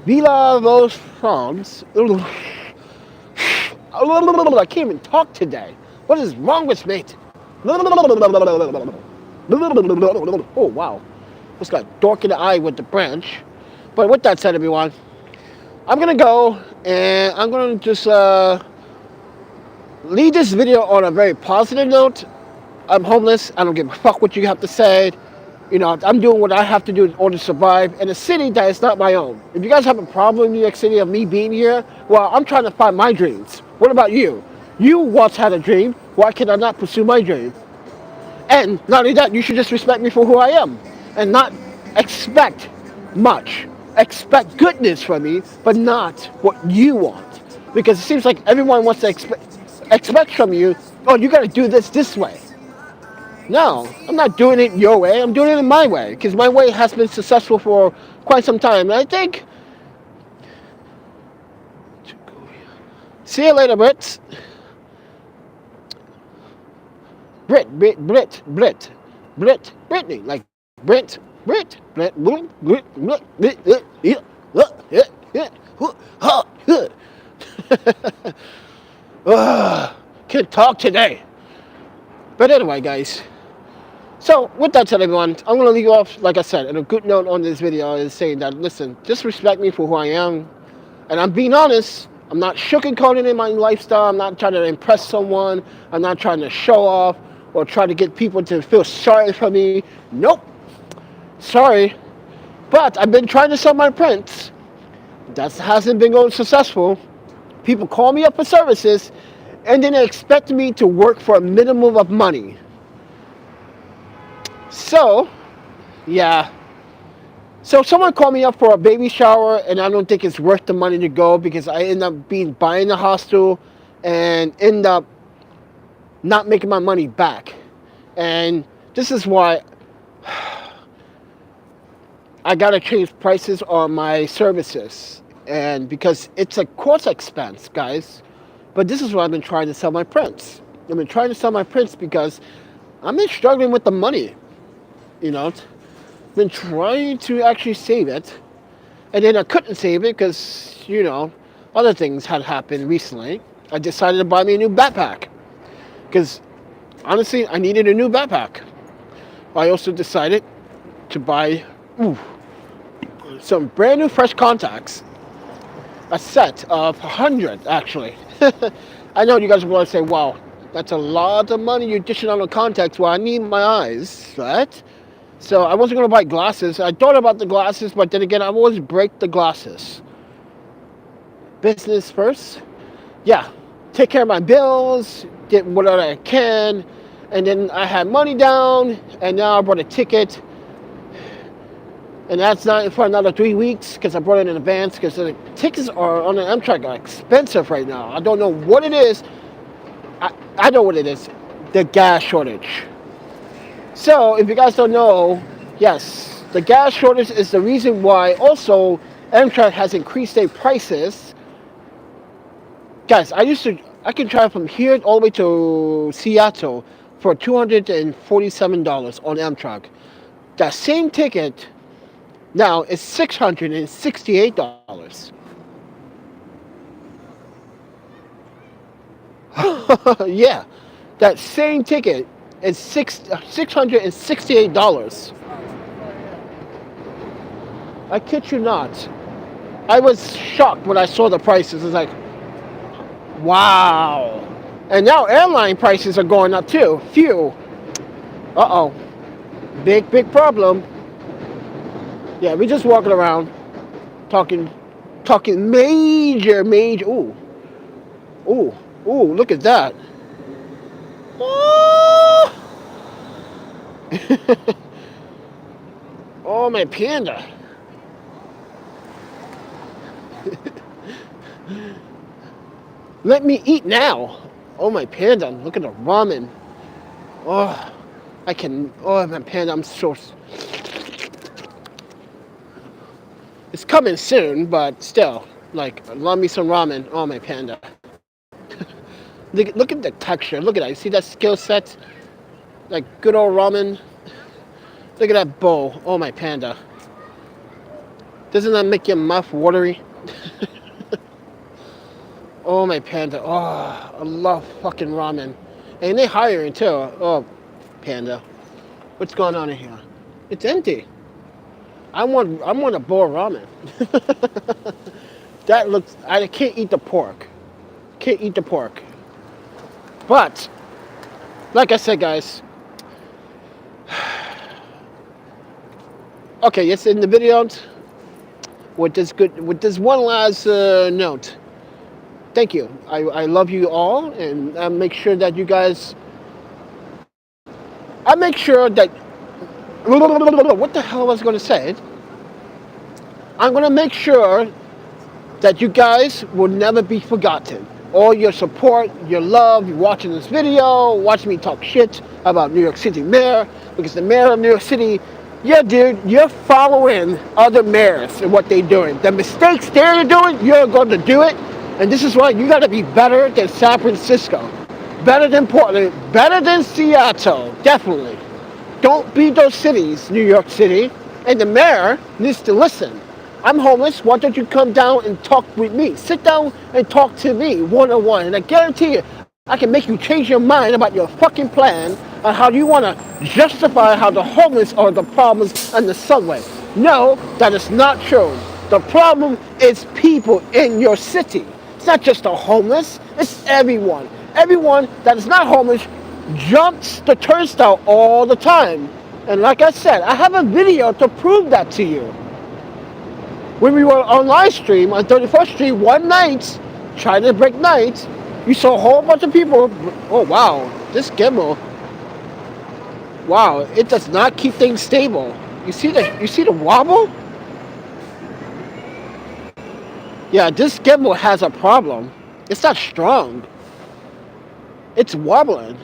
Viva vos France. I can't even talk today. What is wrong with me? Oh, wow. Just got dork in the eye with the branch. But with that said, everyone, I'm going to go and I'm going to just leave this video on a very positive note. I'm homeless. I don't give a fuck what you have to say. You know, I'm doing what I have to do in order to survive in a city that is not my own. If you guys have a problem in New York City of me being here, well, I'm trying to find my dreams. What about you? You once had a dream. Why can I not pursue my dream? And not only that, you should just respect me for who I am and not expect much. Expect goodness from me, but not what you want. Because it seems like everyone wants to expect from you, oh, you got to do this way. No, I'm not doing it your way. I'm doing it in my way because my way has been successful for quite some time. And I think, see you later, Brits. Britney, like Brit, can't talk today. But anyway, guys. So, with that said, everyone, I'm going to leave you off, like I said, and a good note on this video is saying that, listen, just respect me for who I am. And I'm being honest. I'm not sugarcoating in my lifestyle. I'm not trying to impress someone. I'm not trying to show off or try to get people to feel sorry for me. Nope. Sorry. But I've been trying to sell my prints. That hasn't been going successful. People call me up for services, and then they expect me to work for a minimum of money. So, yeah. So someone called me up for a baby shower, and I don't think it's worth the money to go because I end up buying the hostel and end up not making my money back. And this is why I gotta change prices on my services. And because it's a course expense, guys. But this is why I've been trying to sell my prints. I've been trying to sell my prints because I've been struggling with the money. You know, been trying to actually save it, and then I couldn't save it because, you know, other things had happened recently. I decided to buy me a new backpack because, honestly, I needed a new backpack. I also decided to buy some brand new fresh contacts, a set of 100 actually. I know you guys will say, wow, that's a lot of money you're dishing out on contacts. Well, I need my eyes, right? So I wasn't going to buy glasses. I thought about the glasses, but then again, I always break the glasses. Business first. Yeah. Take care of my bills, get whatever I can, and then I had money down, and now I bought a ticket, and that's not for another 3 weeks because I bought it in advance because the tickets are on the Amtrak are expensive right now. I don't know what it is. I know what it is. The gas shortage. So if you guys don't know, yes, the gas shortage is the reason why also Amtrak has increased their prices. Guys, I can travel from here all the way to Seattle for $247 on Amtrak. That same ticket now is $668. Yeah, that same ticket is $668. I kid you not. I was shocked when I saw the prices. It's like, wow. And now airline prices are going up too. Phew. Uh-oh. Big problem. Yeah, we're just walking around talking major. Ooh, look at that. Oh, oh my panda. Let me eat now. Oh my panda, look at the ramen. Oh, oh my panda, I'm so... It's coming soon, but still, like, love me some ramen. Oh my panda. Look at the texture, look at that, you see that skill set? Like good old ramen. Look at that bowl, oh my panda. Doesn't that make your mouth watery? Oh my panda, oh, I love fucking ramen. And they hiring too. Oh, panda. What's going on in here? It's empty. I want a bowl of ramen. That looks, I can't eat the pork. Can't eat the pork. But, like I said, guys. Okay, it's in the video with this one last note. Thank you. I love you all, and I make sure that you guys. I make sure that. What the hell was I going to say? I'm going to make sure that you guys will never be forgotten. All your support, your love, you watching this video, watching me talk shit about New York City mayor, because the mayor of New York City, yeah, dude, you're following other mayors and what they're doing. The mistakes they're doing, you're going to do it. And this is why you got to be better than San Francisco, better than Portland, better than Seattle, definitely. Don't be those cities, New York City, and the mayor needs to listen. I'm homeless, why don't you come down and talk with me? Sit down and talk to me one-on-one, and I guarantee you, I can make you change your mind about your fucking plan on how you want to justify how the homeless are the problems on the subway. No, that is not true. The problem is people in your city. It's not just the homeless, it's everyone. Everyone that is not homeless jumps the turnstile all the time. And like I said, I have a video to prove that to you. When we were on live stream on 31st Street one night, trying to break night, you saw a whole bunch of people. Oh wow, this gimbal. Wow, it does not keep things stable. You see the wobble? Yeah, this gimbal has a problem. It's not strong. It's wobbling.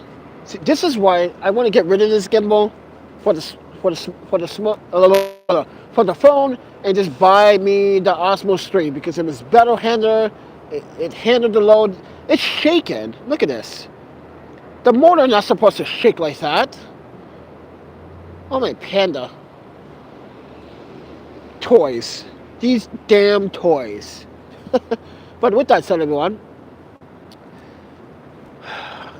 See, this is why I want to get rid of this gimbal for the phone and just buy me the Osmo 3 because it was better handler. It handled the load. It's shaking. Look at this. The motor not supposed to shake like that. Oh my panda. Toys. These damn toys. But with that said, everyone.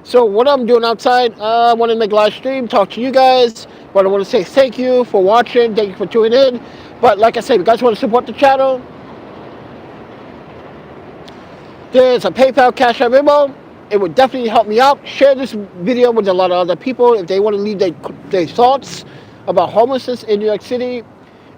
So what I'm doing outside, I want to make a live stream, talk to you guys. But I want to say thank you for watching. Thank you for tuning in. But like I said, if you guys want to support the channel, there's a PayPal, Cash App, Venmo. It would definitely help me out. Share this video with a lot of other people if they want to leave their thoughts about homelessness in New York City.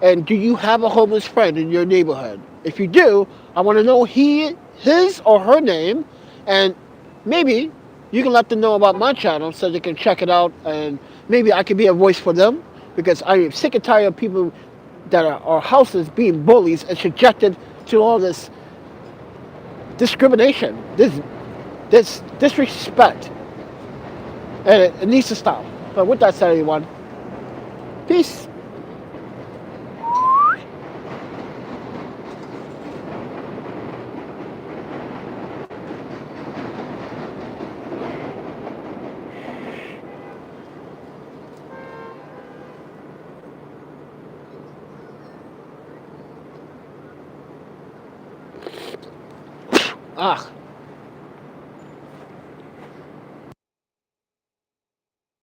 And do you have a homeless friend in your neighborhood? If you do, I want to know his or her name, and maybe you can let them know about my channel so they can check it out, and maybe I can be a voice for them, because I am sick and tired of people that are houseless being bullies and subjected to all this discrimination, this disrespect, and it needs to stop. But with that said, everyone, peace. Ah.